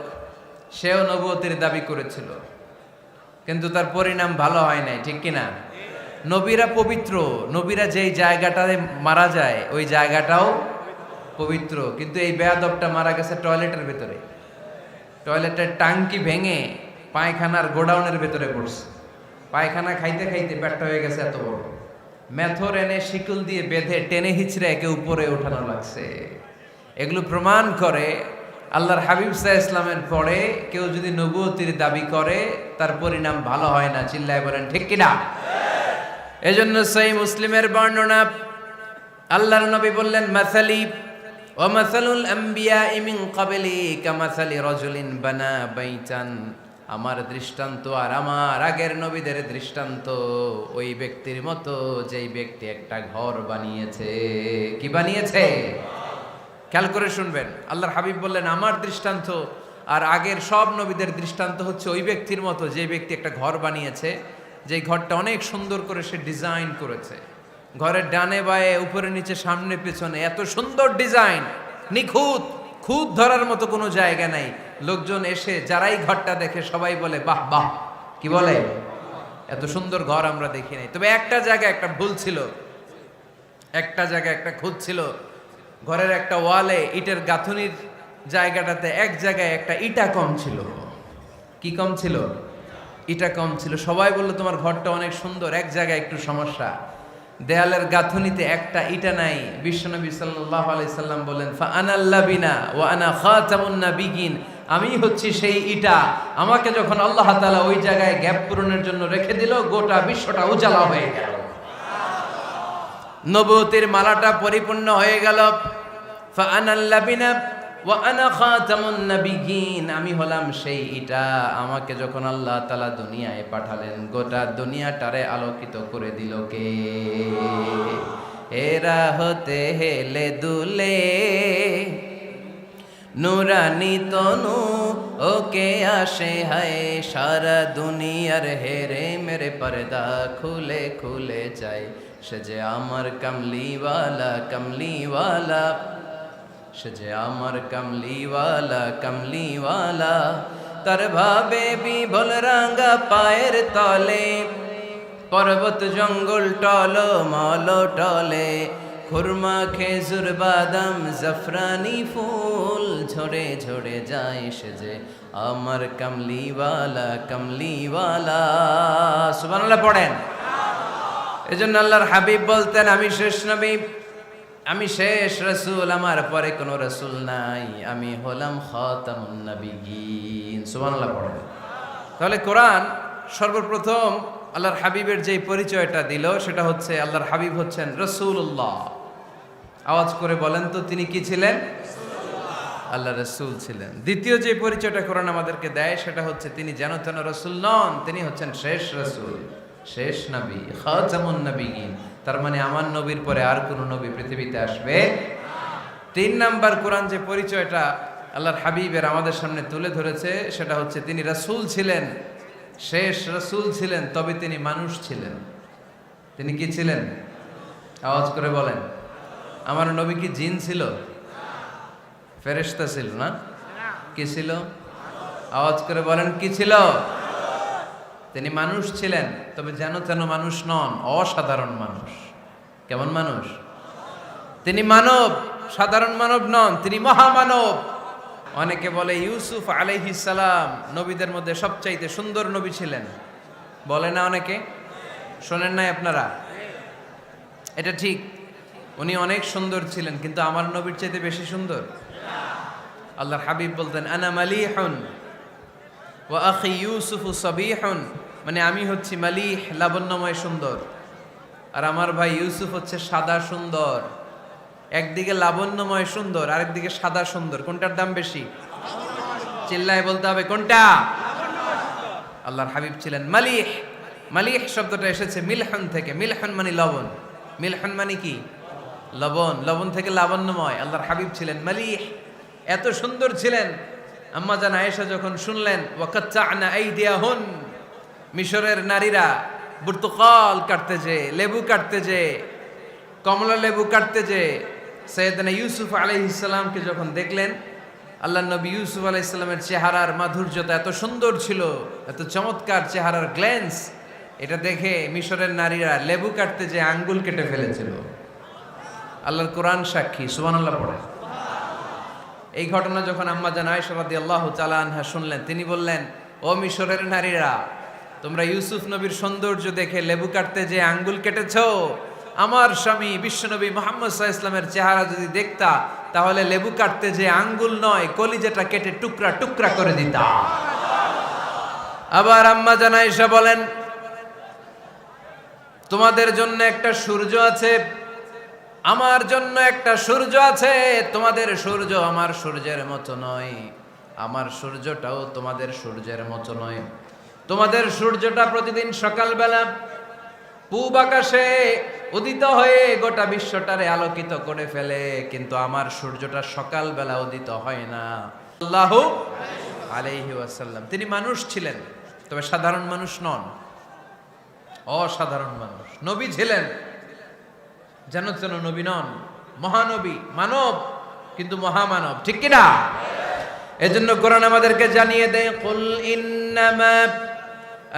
Speaker 1: সেও নবুয়তির দাবি করেছিল, কিন্তু তার পরিণাম ভালো হয় নাই, ঠিক কিনা? নবীরা পবিত্র, নবীরা যেই জায়গাটায় মারা যায় ওই জায়গাটাও পবিত্র, কিন্তু এই বেয়াদবটা মারা গেছে টয়লেটের ভেতরে, টয়লেটের টাঙ্কি ভেঙে পায়খানার গোডাউনের ভেতরে পড়ছে। পায়খানা খাইতে খাইতে পেটটা হয়ে গেছে এত বড়, মেথর এনে শিকল দিয়ে বেঁধে টেনে হিচড়ে একে উপরে ওঠানো লাগছে। এগুলো প্রমাণ করে আল্লাহর হাবিব সাল্লাল্লাহু আলাইহি ইসলামের পরে কেউ যদি নবুয়তির দাবি করে তার পরিণাম ভালো হয় না। চিল্লায় বলেন ঠিক কিনা? এজন্য সহিহ মুসলিমের বর্ণনা, আল্লাহর নবী বললেন, মাসালি ওয়া মাসালুল আমবিয়াই মিন ক্বাবলি কামাসালি রাজুলিন বানা বাইতান, আমার দৃষ্টান্ত আর আমার আগের নবীদের দৃষ্টান্ত ওই ব্যক্তির মতো যেই ব্যক্তি একটা ঘর বানিয়েছে। কি বানিয়েছে? খেয়াল করে শুনবেন, আল্লাহর হাবিব বললেন আমার দৃষ্টান্ত আর আগের সব নবীদের দৃষ্টান্ত হচ্ছে ওই ব্যক্তির মতো যে ব্যক্তি একটা ঘর বানিয়েছে, যে ঘরটা অনেক সুন্দর করে সে ডিজাইন করেছে। ঘরের ডানে বায়ে উপরে নিচে সামনে পেছনে এত সুন্দর ডিজাইন, নিখুঁত, খুঁত ধরার মতো কোনো জায়গা নাই। লোকজন এসে যারাই ঘরটা দেখে সবাই বলে বাহ বাহ। কি বলে? এত সুন্দর ঘর আমরা দেখি নাই। তবে একটা জায়গায় একটা ভুল ছিল, একটা জায়গায় একটা খুঁত ছিল। ঘরের একটা ওয়ালে ইটের গাঁথুনির জায়গাটাতে এক জায়গায় একটা ইটা কম ছিল। কি কম ছিল? ইটা কম ছিল। সবাই বললো তোমার ঘরটা অনেক সুন্দর, এক জায়গায় একটু সমস্যা, দেয়ালের গাঁথুনিতে একটা ইটা নাই। বিশ্বনবী সাল্লাল্লাহু আলাইহি সাল্লাম বলেন, ফা আনাল লাবিনা ওয়া আনা খাতামুন নাবিয়িন, আমি হচ্ছি সেই ইটা। আমাকে যখন আল্লাহ তাআলা ওই জায়গায় গ্যাপ পূরণের জন্য রেখে দিল, গোটা বিশ্বটা উজালা হয়ে গেল, নবুয়তের মালাটা পরিপূর্ণ হয়ে গেল। ফা আনাল লাবিনা ওয়া আনা খাতামুন নাবিয়িন, আমি হলাম সেই ইটা। আমাকে যখন আল্লাহ তাআলা দুনিয়ায় পাঠালেন, গোটা দুনিয়াটারে আলোকিত করে দিল কে? এরা হতে হেলে দুলে নুরানি তনু ওকে আসে হায়, সারা দুনিয়ার হেরে মেরে পর্দা খুলে খুলে যায়। সে যে আমার কামলিওয়ালা কামলিওয়ালা, সে যে আমার কামলিওয়ালা কামলিওয়ালা, তার ভাবে বিভোল রাঙ্গা পায়ের তলে, পর্বত জঙ্গল টল মল টলে, খুরমা খেজুর বাদাম জাফরানি ফুল ঝরে ঝরে যায়। সে যে আমার কামলিওয়ালা কামলিওয়ালা। সুবহানাল্লাহ পড়েন। এজন্য আল্লাহর হাবিব বলতেন, আমি শেষ নবী, আমি শেষ রাসূল, আমার পরে কোনো রাসূল নাই, আমি হলাম খাতামুন নাবিয়িন। সুবহানাল্লাহ পড়েন। তাহলে কোরআন সর্বপ্রথম আল্লাহর হাবিবের যে পরিচয়টা দিল সেটা হচ্ছে আল্লাহর হাবিব হচ্ছেন রাসূলুল্লাহ। আওয়াজ করে বলেন তো, তিনি কি ছিলেন? আল্লাহ রাসূল ছিলেন। দ্বিতীয় যে পরিচয়টা কোরআন আমাদেরকে দেয় সেটা হচ্ছে তিনি যেন তেন রাসূল নন, তিনি হচ্ছেন শেষ রাসূল, শেষ নবী, খাতামুন নাবিয়িন। তার মানে আমার নবীর পরে আর কোন নবী পৃথিবীতে আসবে। তিন নাম্বার কোরআন যে পরিচয়টা আল্লাহর হাবিবের আমাদের সামনে তুলে ধরেছে সেটা হচ্ছে তিনি রাসূল ছিলেন, শেষ রাসূল ছিলেন, তবে তিনি মানুষ ছিলেন। তিনি কি ছিলেন? আওয়াজ করে বলেন। আমার নবী কি জিন ছিল? ফেরেশতা ছিল না? কি ছিল? আওয়াজ করে বলেন, কি ছিল? তিনি মানুষ ছিলেন, তবে যেন তেন মানুষ নন, অসাধারণ মানুষ। কেমন মানুষ? তিনি মানব, সাধারণ মানব নন, তিনি মহামানব। অনেকে বলে ইউসুফ আলাইহিস সালাম নবীদের মধ্যে সবচাইতে সুন্দর নবী ছিলেন, বলে না অনেকে? শোনেন নাই আপনারা? এটা ঠিক, উনি অনেক সুন্দর ছিলেন, কিন্তু আমার নবীর চাইতে বেশি সুন্দর। আল্লাহর হাবিব বলতেন, আনা মালিহুন ওয়া আখি ইউসুফু সাবিহুন, মানে আমি হচ্ছি মালিহ, লাবণ্যময় সুন্দর, আর আমার ভাই ইউসুফ হচ্ছে সাদা সুন্দর। একদিকে লাবণ্যময় সুন্দর, আরেকদিকে সাদা সুন্দর, কোনটার দাম বেশি? চিল্লায় বলতে হবে কোনটা? আল্লাহর হাবিব ছিলেন মালিহ। মালিহ শব্দটা এসেছে মিলহন থেকে। মিলহন মানে লবণ, মিলহন মানে কি? লবণ। লবণ থেকে লাবণ্যময়। আল্লাহর হাবিব ছিলেন মালিহ, এত সুন্দর ছিলেন। আম্মা জান আয়েশা যখন শুনলেন ওয়াকাত্তা'না আইদিয়াহুন, মিশরের নারীরা বুর্তুকাল কাটতে যে, লেবু কাটতে যে, কমলা লেবু কাটতে যে সাইয়েদনা ইউসুফ আলাইহিস সালামকে যখন দেখলেন, আল্লাহর নবী ইউসুফ আলাইহিস সালামের চেহারার মাধুর্যতা এত সুন্দর ছিল, এত চমৎকার চেহারার গ্ল্যান্স, এটা দেখে মিশরের নারীরা লেবু কাটতে যে আঙ্গুল কেটে ফেলেছিল। আল্লাহর কোরআন সাক্ষী। সুবহানাল্লাহ পড়ে। এই ঘটনা যখন আম্মা জান আয়েশা রাদিয়াল্লাহু তাআলা আনহা শুনলেন, তিনি বললেন, ও মিশরের নারীরা, তোমরা ইউসুফ নবীর সৌন্দর্য দেখে লেবু কাটতে যে আঙ্গুল কেটেছো, আমার স্বামী বিশ্বনবী মুহাম্মদ সাল্লাল্লাহু আলাইহি ওয়াসাল্লামের চেহারা যদি দেখতা তাহলে লেবু কাটতে যে আঙ্গুল নয় কলিজাটা কেটে টুকরা টুকরা করে দিতাম। আবার আম্মা জান আয়েশা বলেন, তোমাদের জন্য একটা সূর্য আছে, আমার জন্য একটা সূর্য আছে। তোমাদের সূর্য আমার সূর্যের মতো নয়, আমার সূর্যটাও তোমাদের সূর্যের মতো নয়। তোমাদের সূর্যটা প্রতিদিন সকালবেলা পূব আকাশে উদিত হয়ে গোটা বিশ্বটারে আলোকিত করে ফেলে, কিন্তু আমার সূর্যটা সকালবেলা উদিত হয় না। আল্লাহু আলাইহি ওয়াসাল্লাম তিনি মানুষ ছিলেন, তবে সাধারণ মানুষ নন, অসাধারণ মানুষ। নবী ছিলেন, যেন তেন নবী নন, মহানবী, মানব কিন্তু মহামানব, ঠিক কিনা? এজন্য কোরআন আমাদেরকে জানিয়ে দেয়, কুল ইন্নামা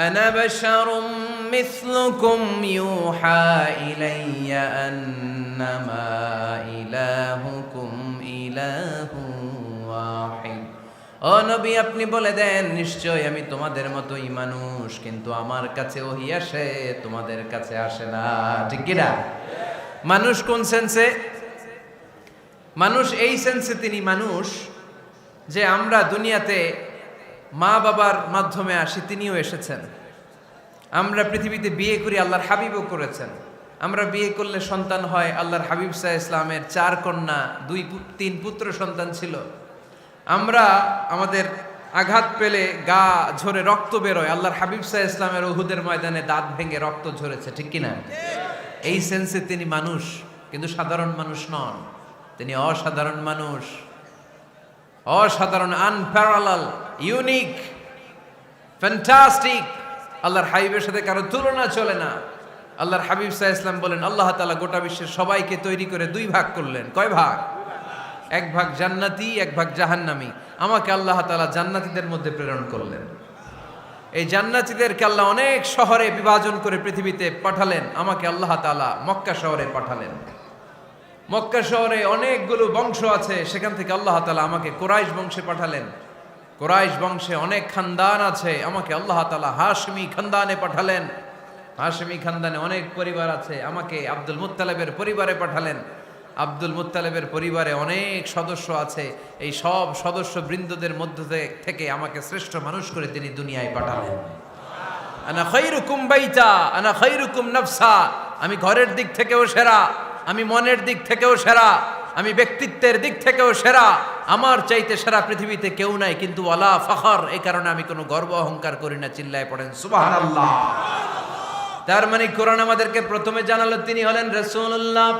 Speaker 1: আনা বাশারুম মিসলুকুম ইউহা ইলাইয়া আন্নামা ইলাহুকুম ইলাহু ওয়াহিদ। ও নবী, আপনি বলে দেন, নিশ্চয় আমি তোমাদের মতোই মানুষ, কিন্তু আমার কাছে ওহী আসে, তোমাদের কাছে আসে না, ঠিক কিনা? মানুষ কোন সেন্সে? মানুষ এই সেন্সে তিনি মানুষ যে আমরা দুনিয়াতে মা বাবার মাধ্যমে আসি, তিনিও এসেছেন। আমরা পৃথিবীতে বিয়ে করি, আল্লাহর হাবিবও করেছেন। আমরা বিয়ে করলে সন্তান হয়, আল্লাহর হাবিব সাল্লাল্লাহু আলাইহি ইসলামের 4 কন্যা 2-3 পুত্র সন্তান ছিল। আমরা আমাদের আঘাত পেলে গা ঝরে রক্ত বেরোয়, আল্লাহর হাবিব সাল্লাল্লাহু আলাইহি ইসলামের উহুদের ময়দানে দাঁত ভেঙে রক্ত ঝরেছে, ঠিক কিনা? এই সেন্সে তিনি মানুষ, কিন্তু সাধারণ মানুষ নন, তিনি অসাধারণ মানুষ, অসাধারণ, আনপ্যারালাল, ইউনিক, ফ্যান্টাস্টিক। আল্লাহর হাবিবের সাথে কারো তুলনা চলে না। আল্লাহর হাবিব সাল্লাল্লাহু আলাইহি ওয়াসাল্লাম বলেন, আল্লাহ তাআলা গোটা বিশ্বের সবাইকে তৈরি করে 2 ভাগ করলেন। কয় ভাগ? 1 ভাগ জান্নাতি, 1 ভাগ জাহান্নামী। আমাকে আল্লাহ তাআলা জান্নাতীদের মধ্যে প্রেরণ করলেন। এই জান্নাতীদেরকে আল্লাহ অনেক শহরে বিভাজন করে পৃথিবীতে পাঠালেন, আমাকে আল্লাহ তাআলা মক্কা শহরে পাঠালেন। মক্কা শহরে অনেকগুলো বংশ আছে, সেখান থেকে আল্লাহ তাআলা আমাকে কুরাইশ বংশে পাঠালেন। কুরাইশ বংশে অনেক খানদান আছে, আমাকে আল্লাহ তাআলা হাশমি খানদানে পাঠালেন। হাশমি খানদানে অনেক পরিবার আছে, আমাকে আব্দুল মুত্তালিবের পরিবারে পাঠালেন। আব্দুল মুত্তালিবের পরিবারে অনেক সদস্য আছে, এই সব সদস্য বৃন্দদের মধ্য থেকে আমাকে শ্রেষ্ঠ মানুষ করে তিনি দুনিয়ায় পাঠালেন। আনা খায়রুকুম বাইতা আনা খায়রুকুম নাফসা, আমি ঘরের দিক থেকেও সেরা, আমি মনের দিক থেকেও সেরা, আমি ব্যক্তিত্বের দিক থেকেও সেরা, আমার চাইতে সেরা পৃথিবীতে কেউ নাই। কিন্তু ওয়ালা ফখর, এই কারণে আমি কোনো গর্ব অহংকার করি না। চিল্লায় পড়েন সুবহানাল্লাহ। তার মানে কোরআন আমাদেরকে প্রথমে জানালো তিনি হলেন রাসূলুল্লাহ,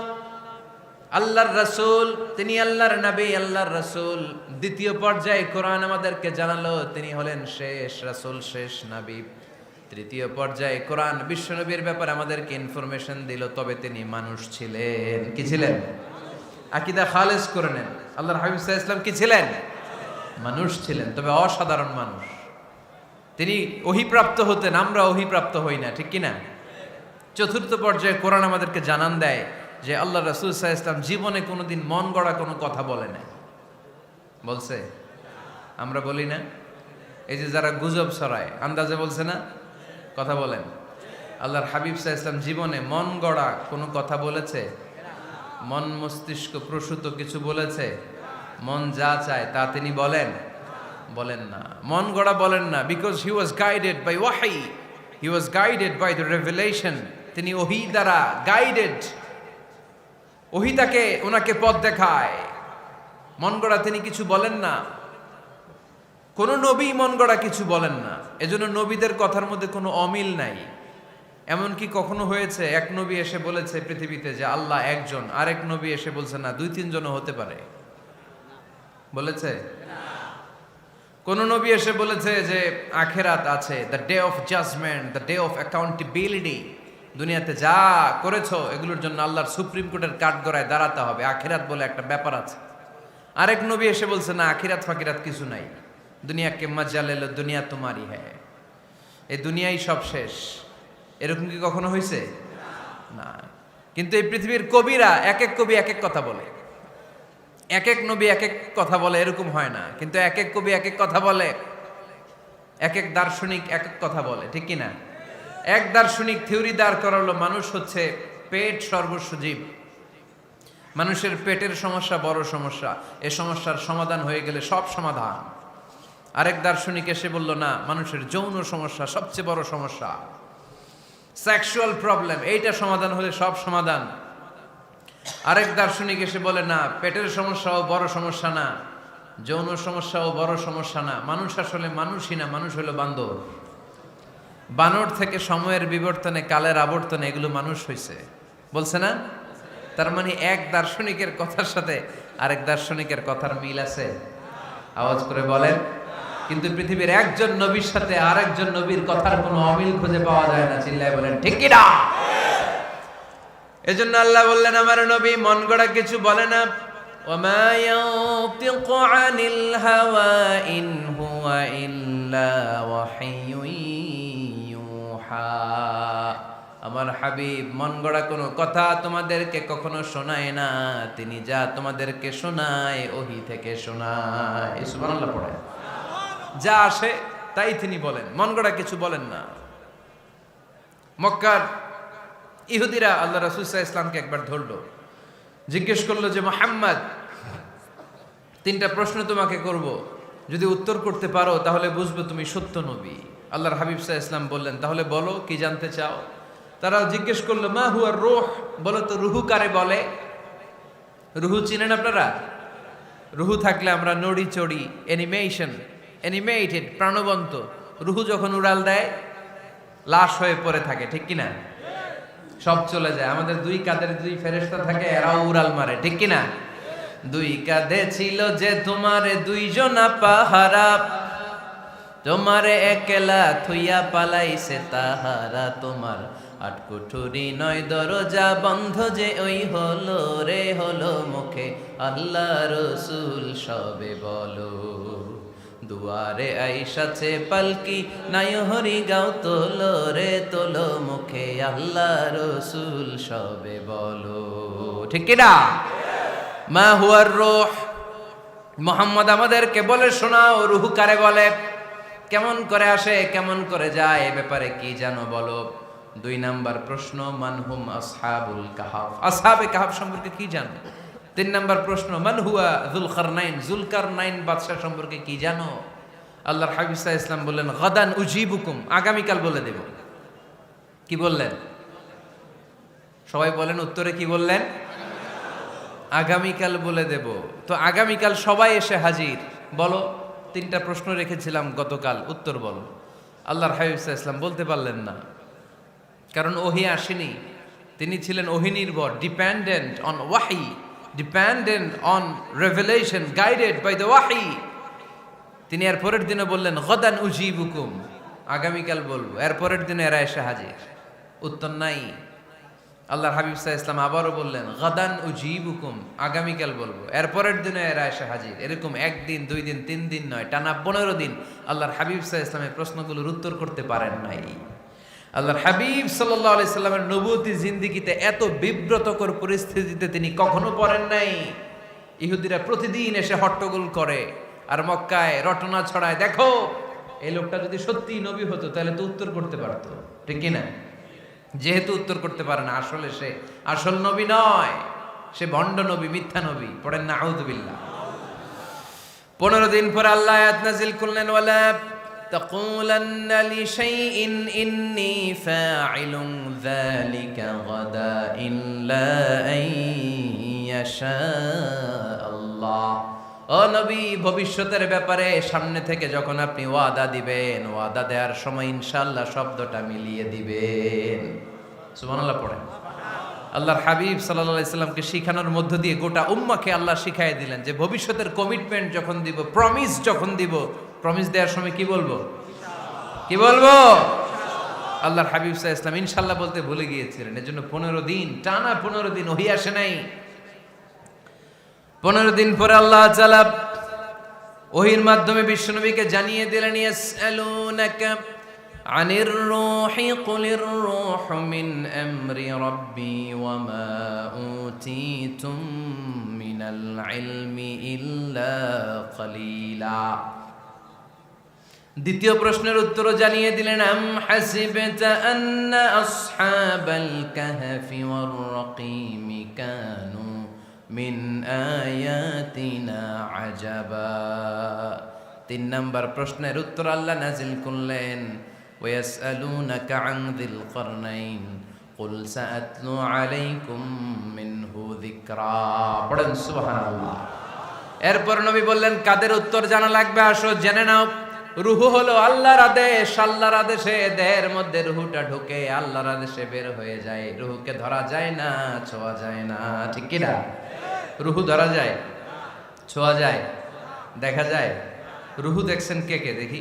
Speaker 1: আল্লাহর রাসূল, তিনি আল্লাহর নবী, আল্লাহর রাসূল। দ্বিতীয় পর্যায়ে কোরআন আমাদেরকে জানালো তিনি হলেন শেষ রাসূল, শেষ নবী। তৃতীয় পর্যায়ে কোরআন বিশ্বনবীর ব্যাপারে আমাদেরকে ইনফরমেশন দিল, তবে তিনি মানুষ ছিলেন। কি ছিলেন? আকীদা খালেস করে নেন, আল্লাহর হাবিব সাল্লাল্লাহু আলাইহি ওয়াসাল্লাম কি ছিলেন? মানুষ ছিলেন, তবে অসাধারণ মানুষ। তিনি ওহীপ্রাপ্ত হতেন, আমরা ওহীপ্রাপ্ত হই না, ঠিক কিনা? চতুর্থ পর্যায়ে কোরআন আমাদেরকে জানান দেয় যে আল্লাহ রাসূল সাল্লাল্লাহু আলাইহি ওয়াসাল্লাম জীবনে কোনোদিন মন গড়া কোনো কথা বলে নাই। বলছে? আমরা বলি না? এই যে যারা গুজব ছড়ায়, আন্দাজে বলছে না, কথা বলেন। আল্লাহর হাবিব সাল্লাল্লাহু আলাইহি ওয়াসাল্লাম জীবনে মন গড়া কোনো কথা বলেছে? মন মস্তিষ্ক প্রসূত কিছু বলেছে? মন যা চায় তা তিনি বলেন? বলেন না, মন গড়া বলেন না। Because he was guided by ওয়াহি, he was guided by the revelation. তিনি ওহী দ্বারা গাইডেড, ওহী তাকে ওনাকে পথ দেখায়। মন গড়া তিনি কিছু বলেন না, কোন নবী মন গড়া কিছু বলেন না। এজন্য নবীদের কথার মধ্যে কোনো অমিল নাই। এমনকি কখনো হয়েছে এক নবী এসে বলেছে পৃথিবীতে যে আল্লাহ একজন, আরেক নবী এসে বলছে না 2-3 জনও হতে পারে? বলেছে? কোন নবী এসে বলেছে যে আখিরাত আছে, the day of judgment, the day of accountability, দুনিয়াতে যা করেছো এগুলোর জন্য আল্লাহর সুপ্রিম কোর্টের কাঠগড়ায় দাঁড়াতে হবে, আখিরাত বলে একটা ব্যাপার আছে? আরেক নবী এসে বলছে না, আখিরাত ফাকিরাত কিছু নাই, দুনিয়াকে মজা লেলো, দুনিয়া তোমারই হ্যায়, এই দুনিয়াই সব শেষ। এরকম কি কখনো হয়েছে? না। কিন্তু এই পৃথিবীর কবিরা এক এক কবি এক এক কথা বলে, এক এক নবী এক এক কথা বলে, এরকম হয় না। কিন্তু এক এক কবি এক এক কথা বলে, এক এক দার্শনিক এক এক কথা বলে, ঠিক কিনা? এক দার্শনিক থিওরি দাঁড় করালো মানুষ হচ্ছে পেট সর্বস্ব জীব, মানুষের পেটের সমস্যা বড় সমস্যা, এ সমস্যার সমাধান হয়ে গেলে সব সমাধান। আরেক দার্শনিক এসে বলল না, মানুষের যৌন সমস্যা সবচেয়ে বড় সমস্যা, সেক্সুয়াল প্রবলেম, এইটা সমাধান হলে সব সমাধান। আরেক দার্শনিক এসে বলে না, পেটের সমস্যাও বড় সমস্যা না, যৌন সমস্যাও বড় সমস্যা না, মানুষ আসলে মানুষই না, মানুষ হলো বান্দর। বানর থেকে সময়ের বিবর্তনে, কালের আবর্তনে এগুলো মানুষ হয়েছে, বলছে না? তার মানে এক দার্শনিকের কথার সাথে আরেক দার্শনিকের কথার মিল আছে? আওয়াজ করে বলেন। কিন্তু পৃথিবীর একজন নবীর সাথে আরেকজন নবীর কথার কোনো অমিল খুঁজে পাওয়া যায় না। চিল্লায় বলেন ঠিক কি না? এজন্য আল্লাহ বললেন, আমার নবী মন গড়া কিছু বলে না। ওমা ইয়ানতিকু আনিল হাওয়া ইন হুয়া ইল্লা ওয়াহিয়ুন ইউহা। আমার হাবিব মন গড়া কোনো কথা তোমাদেরকে কখনো শোনায় না, তিনি যা তোমাদেরকে শোনায় ওহী থেকে শোনায়। সুবহানাল্লাহ পড়ে। যা আসে তাই তিনি বলেন, মন গড়া কিছু বলেন না। মক্কার ইহুদিরা আল্লাহ রাসূল সাল্লাল্লাহু আলাইহি ওয়াসাল্লামকে একবার ধরলো, জিজ্ঞেস করলো যে মুহাম্মদ, তিনটা প্রশ্ন তোমাকে করব, যদি উত্তর করতে পারো তাহলে বুঝবো তুমি সত্য নবী। আল্লাহর হাবিব সাল্লাল্লাহু আলাইহি ওয়াসাল্লাম বললেন, তাহলে বলো কি জানতে চাও? তারা জিজ্ঞেস করলো মা হুয়া রূহ, বলো তো রুহু কারে বলে? রুহু চিনেন আপনারা? রুহু থাকলে আমরা নড়ি চড়ি, অ্যানিমেটেড, প্রাণবন্ত। রুহু যখন উড়াল দেয় লাশ হয়ে পড়ে থাকে, ঠিক কিনা? সব চলে যায়। আমাদের দুই কাঁধের দুই ফেরেশতা থাকে, এরাও উড়াল মারে, ঠিক কিনা? দুই কাঁধে ছিল যে তোমারে দুইজনা পাহারা, তোমারে একলা থুইয়া পালাইছে তাহারা, তোমার আট কুঠুরি নয় দরজা বন্ধ যে ওই হলো রে হলো মুখে আল্লাহ রসুল সবে বলো, দুয়ারে আইসাছে পালকি নাই হরি গাও তোলো রে তোলো মুখে আল্লাহ রসুল সবে বলো, ঠিক কিনা? মা হুয়ার রূহ, মুহাম্মদ আমাদেরকে বলে শোনাও রুহু কারে বলে, কেমন করে আসে, কেমন করে যায়, এ ব্যাপারে কি জানো বলো। দুই নাম্বার প্রশ্ন, মানহুম আসহাবুল কাহাফ, আসহাবে কাহাফ সম্পর্কে কি জানো? তিন নাম্বার প্রশ্ন, মান হুয়া যুলকারনাইন, যুলকারনাইন বাদশা সম্পর্কে কি জানো? আল্লাহর হাবিব সাল্লাল্লাহু আলাইহি ওয়াসাল্লাম বললেন, গাদান উজিবুকুম, আগামীকাল বলে দেব। কি বললেন? সবাই বলেন উত্তরে কি বললেন? আগামীকাল বলে দেব। তো আগামীকাল সবাই এসে হাজির। বলো, তিনটা প্রশ্ন রেখেছিলাম গতকাল, উত্তর বলো। আল্লাহর হাবিব সাল্লাল্লাহু আলাইহি ওয়াসাল্লাম বলতে পারলেন না, কারণ ওহী আসেনি। তিনি ছিলেন ওহী নির্ভর, ডিপেন্ডেন্ট অন ওয়াহি, dependent on revelation, guided by the ওয়াহি। তিনি এর পরের দিনে বললেন, গাদান উজিবুকুম, আগামীকাল বলবো। এর পরের দিনে এরা এসে হাজির, উত্তর নাই। আল্লাহর হাবিব সাল্লাল্লাহু আলাইহি ওয়াসাল্লাম আবারও বললেন, গাদান উজিবুকুম, আগামীকাল বলবো। এর পরের দিনে এরা এসে হাজির। এরকম একদিন, দুই দিন, তিন দিন নয়, টানা 15 দিন আল্লাহর হাবিব সাল্লাল্লাহু আলাইহি ওয়াসাল্লামের প্রশ্নগুলোর উত্তর করতে পারেন নাই। আল্লাহর হাবিব সাল্লাল্লাহু আলাইহি সাল্লামের নবুয়তি জিন্দেগিতে এত বিব্রতকর পরিস্থিতিতে তিনি কখনো পড়েন নাই। ইহুদিরা প্রতিদিন এসে হট্টগোল করে আর মক্কায় রটনা ছড়ায়, দেখো এই লোকটা যদি সত্যি নবী হতো তাহলে তো উত্তর করতে পারতো, ঠিক কিনা? যেহেতু উত্তর করতে পারে না, আসলে সে আসল নবী নয়, সে ভণ্ড নবী, মিথ্যা নবী। পড়েন না আউযুবিল্লাহ। 15 দিন পর আল্লাহ আয়াত নাযিল করলেন, ওয়ালা তাকুলান্না লিশাইইন ইন্নী ফাইলুন যালিকা গাদা ইল্লা আইয়াশা আল্লাহ। ও নবী, ভবিষ্যতের ব্যাপারে সামনে থেকে যখন আপনি ওয়াদা দিবেন, ওয়াদা দেওয়ার সময় ইনশাআল্লাহ শব্দটা মিলিয়ে দিবেন। সুবহানাল্লাহ পড়েন। আল্লাহর হাবিব সাল্লাল্লাহু আলাইহি সাল্লামকে শিখানোর মধ্য দিয়ে গোটা উম্মাহকে আল্লাহ শিখাইয়ে দিলেন যে ভবিষ্যতের কমিটমেন্ট যখন দিব, প্রমিস যখন দিব, প্রমিস দেওয়ার সময় কি বলবো? কি বলবো? আল্লাহর হাবিব সাল্লাল্লাহু আলাইহি ওয়াসাল্লাম ইনশাআল্লাহ বলতে ভুলে গিয়েছিলেন। এজন্য 15 দিন, টানা 15 দিন ওহী আসে নাই। 15 দিন পরে আল্লাহ তাআলা ওহীর মাধ্যমে বিশ্বনবীকে জানিয়ে দিলেন, ইয়াসআলুনাকা আনির রূহি কুলির রূহু মিন আমরি রাব্বি ওয়া মা উতীতুম মিনাল ইলমি ইল্লা কলিলা। দ্বিতীয় প্রশ্নের উত্তরও জানিয়ে দিলেন, আম হাসিবতা আন্না আসহাবাল কাহফি ওয়ার রাকিমি কানু মিন আয়াতিনা আজাবা। 3 নাম্বার প্রশ্নের উত্তর আল্লাহ নাজিল করলেন, ওয়াসআলুনাকা আন যিল করনাইন কুল সাআতলু আলাইকুম মিনহু যিকরা। পড়েন সুবহানাল্লাহ। এরপর নবী বললেন, কাদের উত্তর জানা লাগবে, আসো জেনে নাও। রুহু হলো আল্লাহর আদেশ, আল্লাহর আদেশে দেহের মধ্যে রুহুটা ঢুকে আল্লাহর আদেশে বের হয়ে যায়। রুহুকে ধরা যায় না, ছোঁয়া যায় না, ঠিক কি না? রুহু ধরা যায়, ছোঁয়া যায়, দেখা যায়? রুহু দেখছেন কে কে? দেখি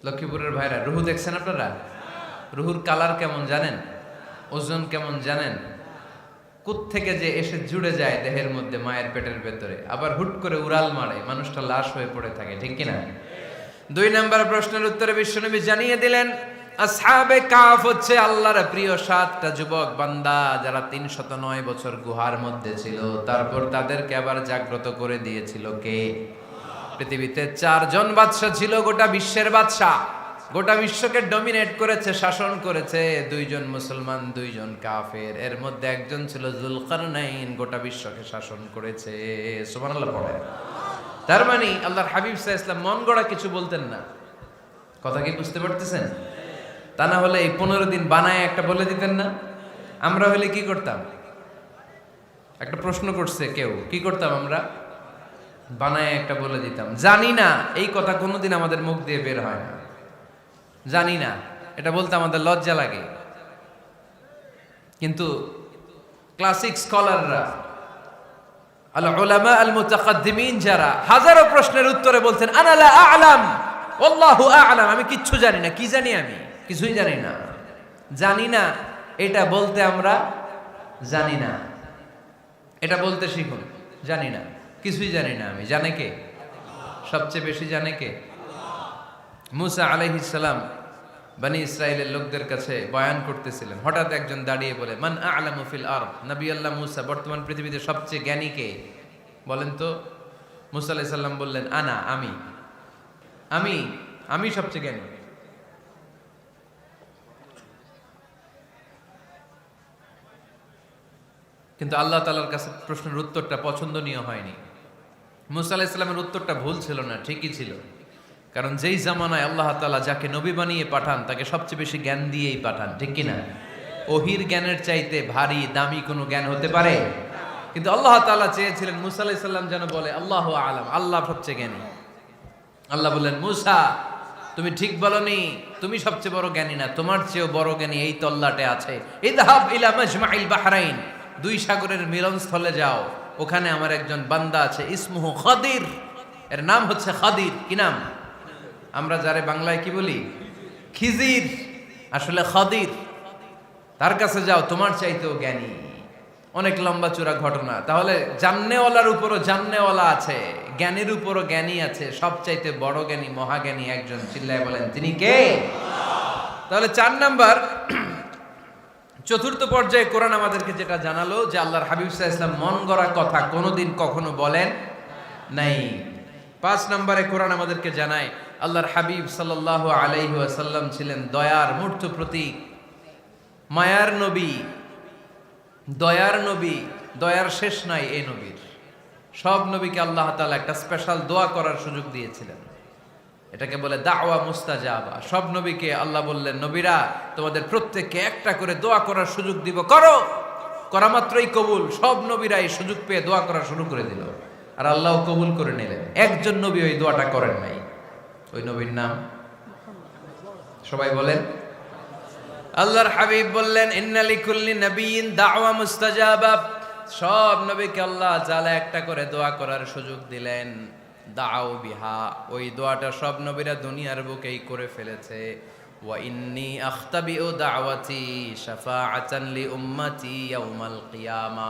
Speaker 1: লক্ষ্মীপুরের ভাইরা, রুহু দেখছেন আপনারা? রুহুর কালার কেমন জানেন? ওজন কেমন জানেন? কোত্থেকে যে এসে জুড়ে যায় দেহের মধ্যে, মায়ের পেটের ভেতরে, আবার হুট করে উড়াল মারে, মানুষটা লাশ হয়ে পড়ে থাকে, ঠিক কিনা? 2 নম্বর প্রশ্নের উত্তরে বিশ্বনবী জানিয়ে দিলেন, আসহাবে কাফ হচ্ছে আল্লাহর প্রিয় 7টা যুবক বান্দা, যারা 309 বছর গুহার মধ্যে ছিল। তারপর তাদেরকে আবার জাগ্রত করে দিয়েছিল কে? পৃথিবীতে 4 জন বাদশা ছিল, গোটা বিশ্বের বাদশা, গোটা বিশ্বকে ডমিনেট করেছে, শাসন করেছে। 2 জন মুসলমান, 2 জন কাফের। এর মধ্যে একজন ছিল যুলকারনাইন, গোটা বিশ্বকে শাসন করেছে। সুবহানাল্লাহ পড়ে। তার মানে আল্লাহর হাবিব সাল্লাল্লাহু আলাইহি ওয়াসাল্লাম মন গড়া কিছু বলতেন না। কথা কি বুঝতে পারতেছেন? তা না হলে এই 15 দিন বানায় একটা বলে দিতেন না? আমরা হলে কি করতাম? একটা প্রশ্ন করছে কেউ, কি করতাম আমরা? বানায় একটা বলে দিতাম। জানি না, এই কথা কোনোদিন আমাদের মুখ দিয়ে বের হয় না। জানি না, এটা বলতে আমাদের লজ্জা লাগে। কিন্তু ক্লাসিক স্কলাররা, আল উলামা আল মুতাকাদ্দিমিন, যারা হাজারো প্রশ্নের উত্তরে বলছেন আনা লা আ'লাম ওয়াল্লাহু আ'লাম, আমি কিচ্ছু জানি না। কি জানি? আমি কিছুই জানি না। জানি না এটা বলতে আমরা জানি না, এটা বলতে শিখুন। জানি না, কিছুই জানি না আমি। জানে কে? সবচেয়ে বেশি জানে কে? মুসা আলাইহিস সালাম বনি ইসরাইলের লোকদের কাছে বয়ান করতেছিলেন। হঠাৎ একজন দাঁড়িয়ে বলে, মান আ'লামু ফিল আরদ। নবী আল্লাহ মুসা, বর্তমান পৃথিবীতে সবচেয়ে জ্ঞানী কে বলেন তো? মুসা আলাইহিস সালাম বললেন, আনা, আমি আমি আমি সবচেয়ে জ্ঞানী। কিন্তু আল্লাহ তাআলার কাছে প্রশ্নের উত্তরটা পছন্দনীয় হয়নি। মুসা আলাইহিস সালামের উত্তরটা ভুল ছিল না, ঠিকই ছিল। কারণ যেই জামানায় আল্লাহ তাআলা যাকে নবী বানিয়ে পাঠান, তাকে সবচেয়ে বেশি জ্ঞান দিয়েই পাঠান, ঠিক কিনা? ওহির জ্ঞানের চাইতে ভারী দামি কোনো জ্ঞান হতে পারে? কিন্তু আল্লাহ তাআলা চেয়েছিলেন মুসা আলাইহিস সালাম যেন বলে আল্লাহু আ'লাম, আল্লাহ সবচেয়ে জ্ঞানী। আল্লাহ বললেন, মুসা তুমি ঠিক বলনি, তুমি সবচেয়ে বড় জ্ঞানী না, তোমার চেয়েও বড় জ্ঞানী এই তল্লাটে আছে। ইযহাব ইলা মাজমাইল বাহরাইন, 2 সাগরের মিলনস্থলে যাও, ওখানে আমার একজন বান্দা আছে, ইসমুহু খাদির, এর নাম হচ্ছে খাদির। কি নাম? আমরা যারে বাংলায় কি বলি? খিজির, আসলে খাদির। তার কাছে যাও, তোমার চাইতেও জ্ঞানী। অনেক লম্বা চূড়া ঘটনা। তাহলে জান্নেওয়ালার উপরও জান্নেওয়ালা আছে, জ্ঞানীর উপরও জ্ঞানী আছে। সবচাইতে বড় জ্ঞানী, মহাজ্ঞানী একজন, চিল্লায় বলেন তিনি কে? তাহলে 4 নাম্বার, চতুর্থ পর্যায়ে কোরআন আমাদেরকে যেটা জানালো যে আল্লাহর হাবিব সাল্লাল্লাহু আলাইহি ওয়াসাল্লাম মন গড়া কথা কোনোদিন কখনো বলেন নাই। 5 নম্বরে কোরআন আমাদেরকে জানায় আল্লাহর হাবিব সাল্লাল্লাহু আলাইহি ওয়াসাল্লাম ছিলেন দয়ার মূর্ত প্রতীক, মায়ার নবী, দয়ার নবী। দয়ার শেষ নাই এই নবীর। সব নবীকে আল্লাহ তাআলা একটা স্পেশাল দোয়া করার সুযোগ দিয়েছিলেন, এটাকে বলে দাওয়া মুস্তাজাবা। সব নবীকে আল্লাহ বললেন, নবীরা তোমাদের প্রত্যেককে একটা করে দোয়া করার সুযোগ দিব, করো। করা মাত্রই কবুল। সব নবীরা এই সুযোগ পেয়ে দোয়া করা শুরু করে দিল, আর আল্লাহ কবুল করে নিলেন। একজন নবী ওই দোয়াটা করেন নাই। ওই নবীর নাম সবাই বলেন। আল্লাহর হাবিব বললেন, ইন্না লিকুল্লি নাবিয়্যিন দাওয়া মুস্তাজাবা। সব নবীকে আল্লাহ তাআলা একটা করে দোয়া করার সুযোগ দিলেন। দাও বিহা, ওই দোয়াটা সব নবীরা দুনিয়ার বুকেই করে ফেলেছে। ওয়া ইন্নী আখতাবিউ দাওয়াতি শাফাআতান লি উম্মতি ইয়াউমাল কিয়ামা।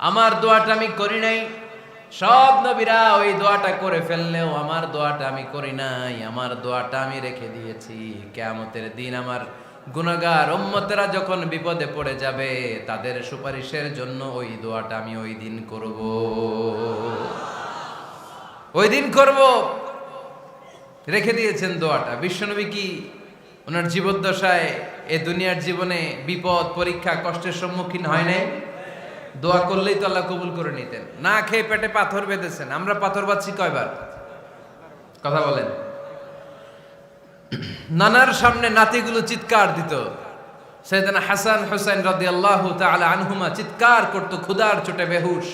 Speaker 1: আমার দোয়াটা আমি করি নাই, সব নবীরা ওই দোয়াটা করে ফেললেও আমার দোয়াটা আমি করি নাই। আমার দোয়াটা আমি রেখে দিয়েছি কিয়ামতের দিন আমার গুনাহগার উম্মতেরা যখন বিপদে পড়ে যাবে, তাদের সুপারিশের জন্য ওই দোয়াটা আমি ওই দিন করব, ওই দিন করব। রেখে দিয়েছেন দোয়াটা। বিশ্বনবী কি ওনার জীবদ্দশায় এ দুনিয়ার জীবনে বিপদ, পরীক্ষা, কষ্টের সম্মুখীন হয় নাই? দোয়া করলেই তো আল্লাহ কবুল করে নিতেন। না খেয়ে পেটে পাথর বেঁধেছেন, আমরা পাথর বাঁধছি কয়বার? কথা বলেন। নানার সামনে নাতিগুলো চিৎকার দিত, সাইয়েদনা হাসান হুসাইন রাদিয়াল্লাহু তাআলা আনহুমা চিৎকার করত ক্ষুধার চোটে বেহুশ।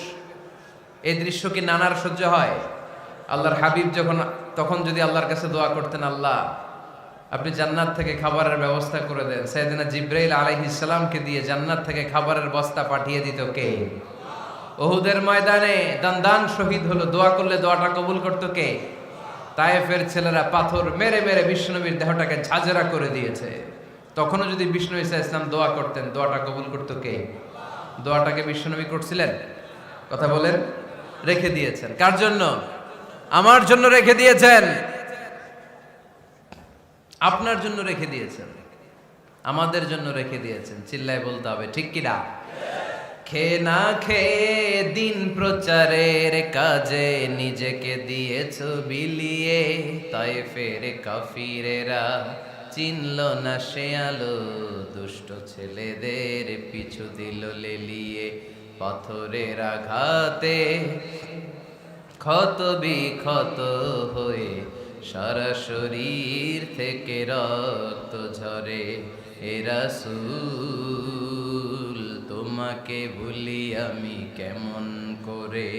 Speaker 1: এই দৃশ্য কি নানার সহ্য হয়? আল্লাহর হাবিব তখন যদি আল্লাহর কাছে দোয়া করতেন, আল্লাহ আপনি জান্নাত থেকে খাবারের ব্যবস্থা করে দেন, সাইয়েদনা জিবরাইল আলাইহিস সালামকে দিয়ে জান্নাত থেকে খাবারের বস্তা পাঠিয়ে দিত কে? উহুদের ময়দানে দান শহীদ হলো, দোয়া করলে দোয়াটা কবুল করতো কে? তায়েফের ছেলেরা পাথর মেরে মেরে বিষ্ণুনবীর দেহটাকে ঝাঁঝরা করে দিয়েছে। তখনও যদি বিষ্ণু ঈসা ইসলাম দোয়া করতেন, দোয়াটা কবুল করতো কে? দোয়াটাকে বিষ্ণুনবী করছিলেন? কথা বলেন। রেখে দিয়েছেন কার জন্য? আমার জন্য রেখে দিয়েছেন, আপনার জন্য রেখে দিয়েছেন, আমাদের জন্য রেখে দিয়েছেন। চিল্লায় বলতে হবে ঠিক কিনা? খেয়ে না খেয়ে দিন প্রচারের কাজে নিজেকে দিয়েছ বিলিয়ে, তায়েফের কাফিরেরা চিনল না সে আলো, দুষ্ট ছেলেদের পিছু দিল লেলিয়ে। পাথরের আঘাতে ক্ষত বিক্ষত হয়ে সারা শরীর থেকে রক্ত ঝরে। এ রাসূল তোমাকে ভুলি আমি কেমন করে,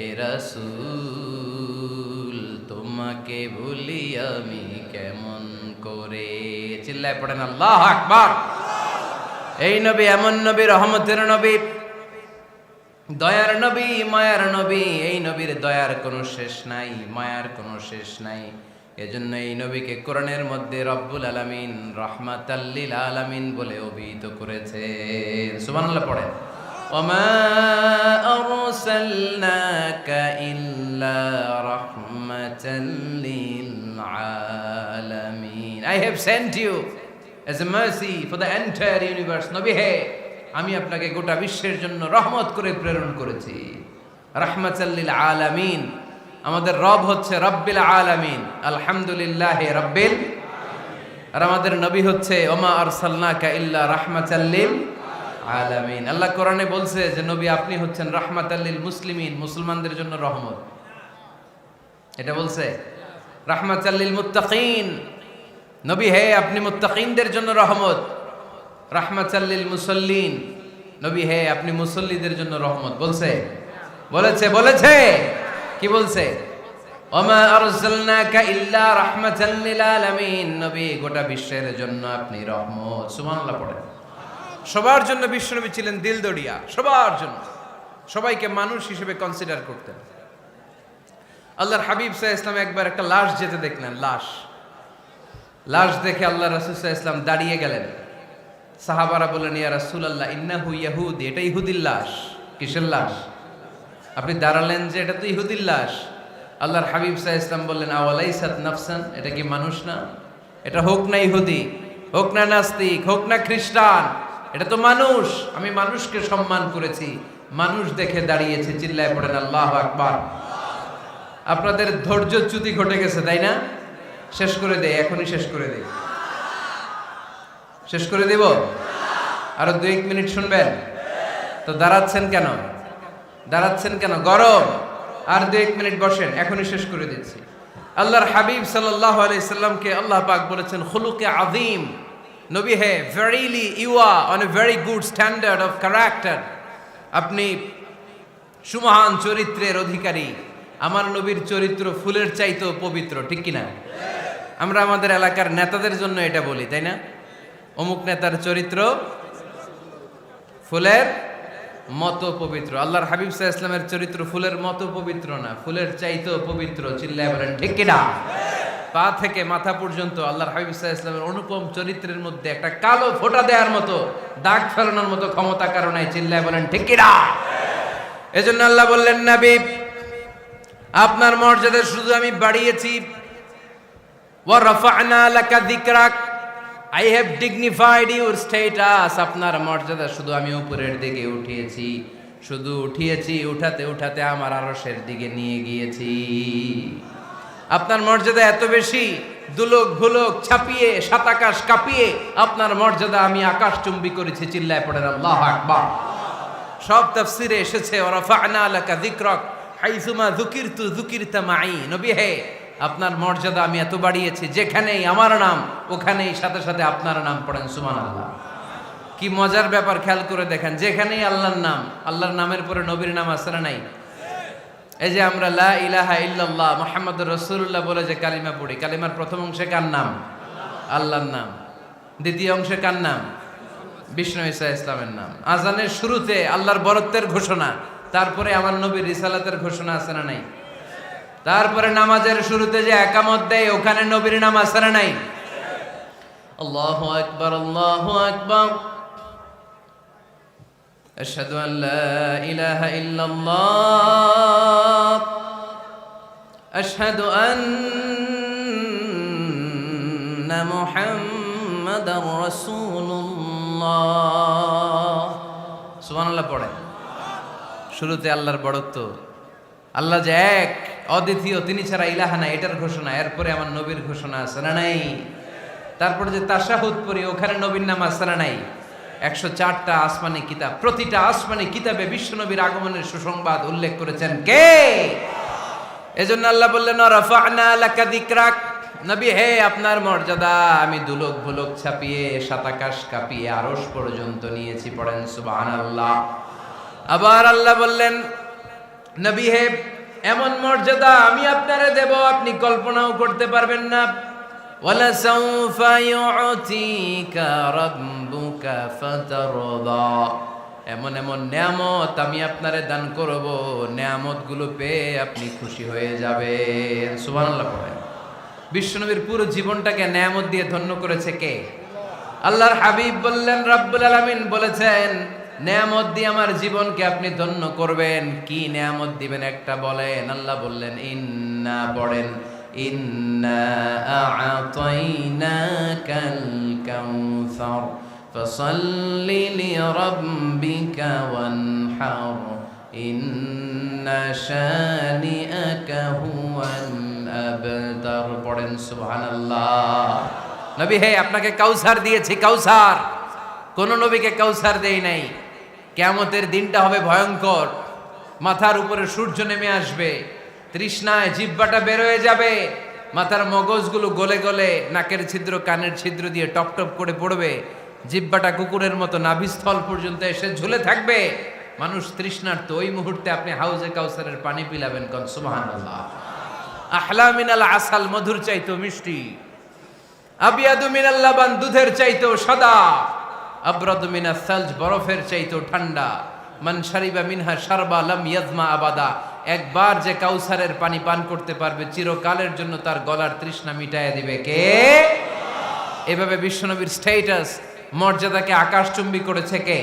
Speaker 1: এ রাসূল তোমাকে ভুলি আমি কেমন করে। চিল্লায় পড়েন আল্লাহু আকবার। এই নবী এমন নবী, রহমতের নবী, দয়ার নবী, মায়ার নবী। এই নবীর দয়ার কোনো শেষ নাই, মায়ার কোনো শেষ নাই। এজন্য এই নবীকে কোরআনের মধ্যে রব্বুল আলামিন রাহমাতাল লিল আলামিন বলে অভিহিত করেছে। সুবহানাল্লাহ পড়েন। ওয়ামা আরসালনাকা ইল্লা রাহমাতাল লিল আলামিন। I have sent you as a mercy for the entire universe. নবী হে, আমি আপনাকে গোটা বিশ্বের জন্য রহমত করে প্রেরণ করেছি। রাহমাতাল লিল আলামিন। আমাদের রব হচ্ছে রব্বিল আলামিন, আলহামদুলিল্লাহি রাব্বিল। আর আমাদের নবী হচ্ছে ওমা আরসালনাকা ইল্লা রাহমাতাল লিল আলামিন। আল্লাহ কোরআনে বলছে যে নবী আপনি হচ্ছেন রাহমাতাল লিল মুসলিমিন, মুসলমানদের জন্য রহমত। এটা বলছে রাহমাতাল লিল মুত্তাকিন। নবী হে, আপনি মুত্তাকিনদের জন্য রহমত। রাহমাতাল লিল মুসাল্লিন। নবী হে, আপনি মুসল্লিদের জন্য রহমত। বলছে বলেছে কি বলছে? ওমা আরসালনাকা ইল্লা রাহমাতাল লিল আলামিন। নবী গোটা বিশ্বের জন্য আপনি রহমত। সুবহানাল্লাহ পড়েন। সবার জন্য বিশ্বনবী ছিলেন দিলদরিয়া, সবার জন্য, সবাইকে মানুষ হিসেবে কনসিডার করতেন। আল্লাহর হাবিব সাল্লাল্লাহু আলাইহি ওয়াসাল্লাম একবার একটা লাশ যেতে দেখলেন, লাশ দেখে আল্লাহ রাসূল সাল্লাল্লাহু আলাইহি ওয়াসাল্লাম দাঁড়িয়ে গেলেন। সাহাবারা বললেন, ইয়া রাসূলুল্লাহ ইন্নাহু ইয়াহুদি, এটা ইহুদির লাশ। কিসের লাশ? আপনি দাঁড়ালেন যে এটা তো ইহুদির লাশ। আল্লাহর হাবিব সাল্লাল্লাহু আলাইহি ওয়াসাল্লাম বললেন, আওয়ালাইসাত নাফসান, এটা কি মানুষ না? এটা হোক না ইহুদি, হোক না নাস্তিক, হোক না খ্রিস্টান, এটা তো মানুষ। আমি মানুষকে সম্মান করেছি, মানুষ দেখে দাঁড়িয়েছে। চিল্লায় পড়েন আল্লাহু আকবার। আপনাদের ধৈর্যচ্যুতি ঘটে গেছে, তাই না? শেষ করে দেই, এখনই শেষ করে দেই। শেষ করে দেব? আরো 2-1 মিনিট শুনবেন তো? দাঁড়াচ্ছেন কেন? গরম। আর 2-1 মিনিট বসেন, এখনই শেষ করে দিচ্ছি। আল্লাহর হাবিব সাল্লাল্লাহু আলাইহি সাল্লামকে আল্লাহ পাক বলেছেন খুলুকে আযীম। নবী হে, verily you are on a very good standard of character. আপনি সুমহান চরিত্রের অধিকারী। আমার নবীর চরিত্র ফুলের চাইতেও পবিত্র, ঠিক কিনা? আমরা আমাদের এলাকার নেতাদের জন্য এটা বলি, তাই না? অমুক নেতার চরিত্র ফুলের মতো পবিত্র। আল্লাহর হাবিব সাল্লাল্লাহু আলাইহি ওয়াসাল্লামের চরিত্র ফুলের মতো পবিত্র না, ফুলের চাইতেও পবিত্র। চিল্লায় বলেন ঠিক কিনা? পা থেকে মাথা পর্যন্ত আল্লাহর হাবিব সাল্লাল্লাহু আলাইহি ওয়াসাল্লামের অনুপম চরিত্রের মধ্যে একটা কালো ফোঁটা দেওয়ার মতো, দাগ ফেলানোর মতো ক্ষমতা কারো নাই। চিল্লায় বলেন ঠিক কিনা? এজন্য আল্লাহ বললেন, নবী আপনার মর্যাদা শুধু আমি বাড়িয়েছি। ওয়া রাফা'না লাকা যিকরাক, I have dignified your status. আপনার মর্যাদা শুধু আমি উপরের দিকে উঠিয়েছি, উঠাতে উঠাতে আমার আরশের দিকে নিয়ে গিয়েছি। আপনার মর্যাদা এত বেশি, দুলক ভুলক ছাপিয়ে, সাত আকাশ কাঁপিয়ে আপনার মর্যাদা আমি আকাশচুম্বী করেছি। চিল্লায় পড়েন আল্লাহু আকবার। সব তাফসিরে এসেছে ওয়ারাফা'না লাকা যিকরাক হাইসুমা যুকিরতু যুকিরতা মাই। নবী হে, আপনার মর্যাদা আমি এত বাড়িয়েছি, যেখানেই আমার নাম ওখানেই সাথে সাথে আপনার নাম পড়েন সুবহানাল্লাহ। কি মজার ব্যাপার, খেয়াল করে দেখেন, যেখানেই আল্লাহর নাম, আল্লাহর নামের পরে নবীর নাম আছে না নাই? এই যে আমরা লা ইলাহা ইল্লাল্লাহ মুহাম্মাদুর রাসূলুল্লাহ বলে যে কালিমা পড়ি, কালিমার প্রথম অংশে কার নাম? আল্লাহর নাম। দ্বিতীয় অংশে কার নাম? বিষ্ণু ঈসা ইসলামের নাম। আজানের শুরুতে আল্লাহর বরত্বের ঘোষণা, তারপরে আমার নবীর রিসালাতের ঘোষণা আছে না নাই? তারপরে নামাজের শুরুতে যে একামত দেয়, ওখানে নবীর নাম আছে না নাই? আল্লাহু আকবার, আল্লাহু আকবার, আশহাদু আন লা ইলাহা ইল্লাল্লাহ, আশহাদু আন্না মুহাম্মাদার রাসূলুল্লাহ। সুবহানাল্লাহ পড়েন। শুরুতে আল্লাহর বড়ত্ব, আল্লাহ যে এক অদ্বিতীয়, তিনি ছাড়া ইলাহা নাই, এটার ঘোষণা। এরপরে আমার নবীর ঘোষণা আছে না নাই? তারপরে যে তাশাহুদ পড়ি, ওখানে নবীর নাম আছে না নাই? 104টা আসমানি কিতাব, প্রতিটা আসমানি কিতাবে বিশ্ব নবীর আগমনের সুসংবাদ উল্লেখ করেছেন কে? এজন্য আল্লাহ বললেন রাফা'না লাকা যিকরাক, নবী হে, আপনার মর্যাদা আমি দুলক ভুলক ছাপিয়ে, সাতাকাশ কাঁপিয়ে আরশ পর্যন্ত নিয়েছি। পড়েন সুবহানাল্লাহ। আবার আল্লাহ বললেন, নবী হে, এমন মর্যাদা আমি আপনারে দেব আপনি কল্পনাও করতে পারবেন না। ওয়ালা সাউফা ইউতিকা রাব্বুকা ফাতারদা, এমন এমন নিয়ামত আমি আপনারে দান করব, নিয়ামতগুলো পেয়ে আপনি খুশি হয়ে যাবেন। সুবহানাল্লাহ পড়েন। বিশ্বনবীর পুরো জীবনটাকে নিয়ামত দিয়ে ধন্য করেছে কে? আল্লাহর হাবিব বললেন, রব্বুল আলামিন বলেছেন, নিয়ামত দিয়ে আমার জীবনকে আপনি ধন্য করবেন। কি নিয়ামত দিবেন একটা বলেন? আল্লাহ বললেন, ইন্না, পড়েন, ইন্না আ'তাইনাকাল কাউসার ফাসাল্লি লিরাব্বিকা ওয়ানহার ইন্না শানিআকা হুয়াল আবতার। পড়েন সুবহানাল্লাহ। নবী হে, আপনাকে কাউসার দিয়েছি, কাউসার। কোন নবীকে কাউসার দেই নাই। কিয়ামতের দিনটা হবে ভয়ঙ্কর, মাথার উপরে সূর্য নেমে আসবে, তৃষ্ণায় জিহ্বাটা বের হয়ে যাবে, মাথার মগজগুলো গলে গলে নাকের ছিদ্র কানের ছিদ্র দিয়ে টপ টপ করে পড়বে, জিহ্বাটা কুকুরের মতো নাভিস্থল পর্যন্ত এসে ঝুলে থাকবে। মানুষ তৃষ্ণার্ত। ওই মুহূর্তে আপনি হাউজে কাউসারের পানি পিলাবেন। কোন সুবহানাল্লাহ। আহলা মিনাল আসাল, মধুর চাইতো মিষ্টি, আবিয়াদু মিনাল লাবান, দুধের চাইতো সাদা, আবরাদু মিনাস সালজ, বরফের চাইতো ঠান্ডা, মান শারিবা মিনহা শারবা লাম ইয়াজমা আবাদা, একবার যে কাউসারের পানি পান করতে পারবে চিরকালের জন্য তার গলার তৃষ্ণা মিটাইয়া দিবে কে? এভাবে বিশ্বনবীর স্ট্যাটাস, মর্যাদাকে আকাশচুম্বী করেছে কে?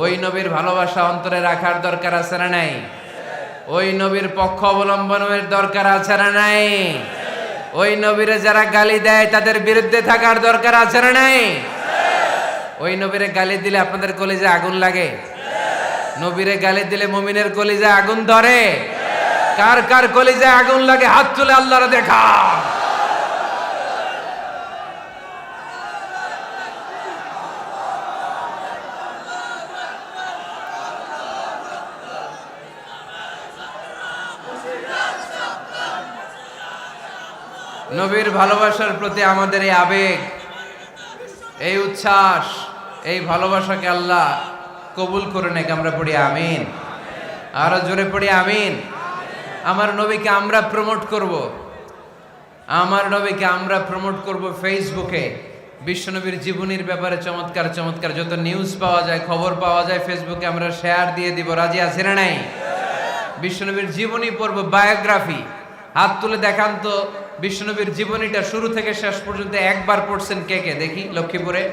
Speaker 1: ওই নবীর ভালোবাসা অন্তরে রাখার দরকার আছে না নাই? ওই নবীর পক্ষ অবলম্বনের দরকার আছে না নাই? ওই নবীরে যারা গালি দেয় তাদের বিরুদ্ধে থাকার দরকার আছে না নাই? ওই নবীরে গালি দিলে আপনাদের কলিজায় আগুন লাগে? নবীরে গালি দিলে মুমিনের কলিজায় আগুন ধরে? কার কার কলিজায় আগুন লাগে হাত তুলে আল্লাহরে দেখা। নবীর ভালোবাসার প্রতি আমাদের এই আবেগ, এই উচ্ছ্বাস, এই ভালোবাসাকে আল্লাহ কবুল করে নেক। আমরা পড়ি আমিন। আরো জোরে পড়ি আমিন। আমার নবীকে আমরা প্রমোট করব, আমার নবীকে আমরা প্রমোট করব ফেসবুকে। বিশ্বনবীর জীবনীর ব্যাপারে চমৎকার চমৎকার যত নিউজ পাওয়া যায়, খবর পাওয়া যায়, ফেসবুকে আমরা শেয়ার দিয়ে দিব। রাজি আছে না নাই? বিশ্বনবীর জীবনী পড়ব, বায়োগ্রাফি। হাত তুলে দেখান তো বিশ্বনবীর জীবনীটা শুরু থেকে শেষ পর্যন্ত একবার পড়ছেন কে কে, দেখি লক্ষ্মীপুরে।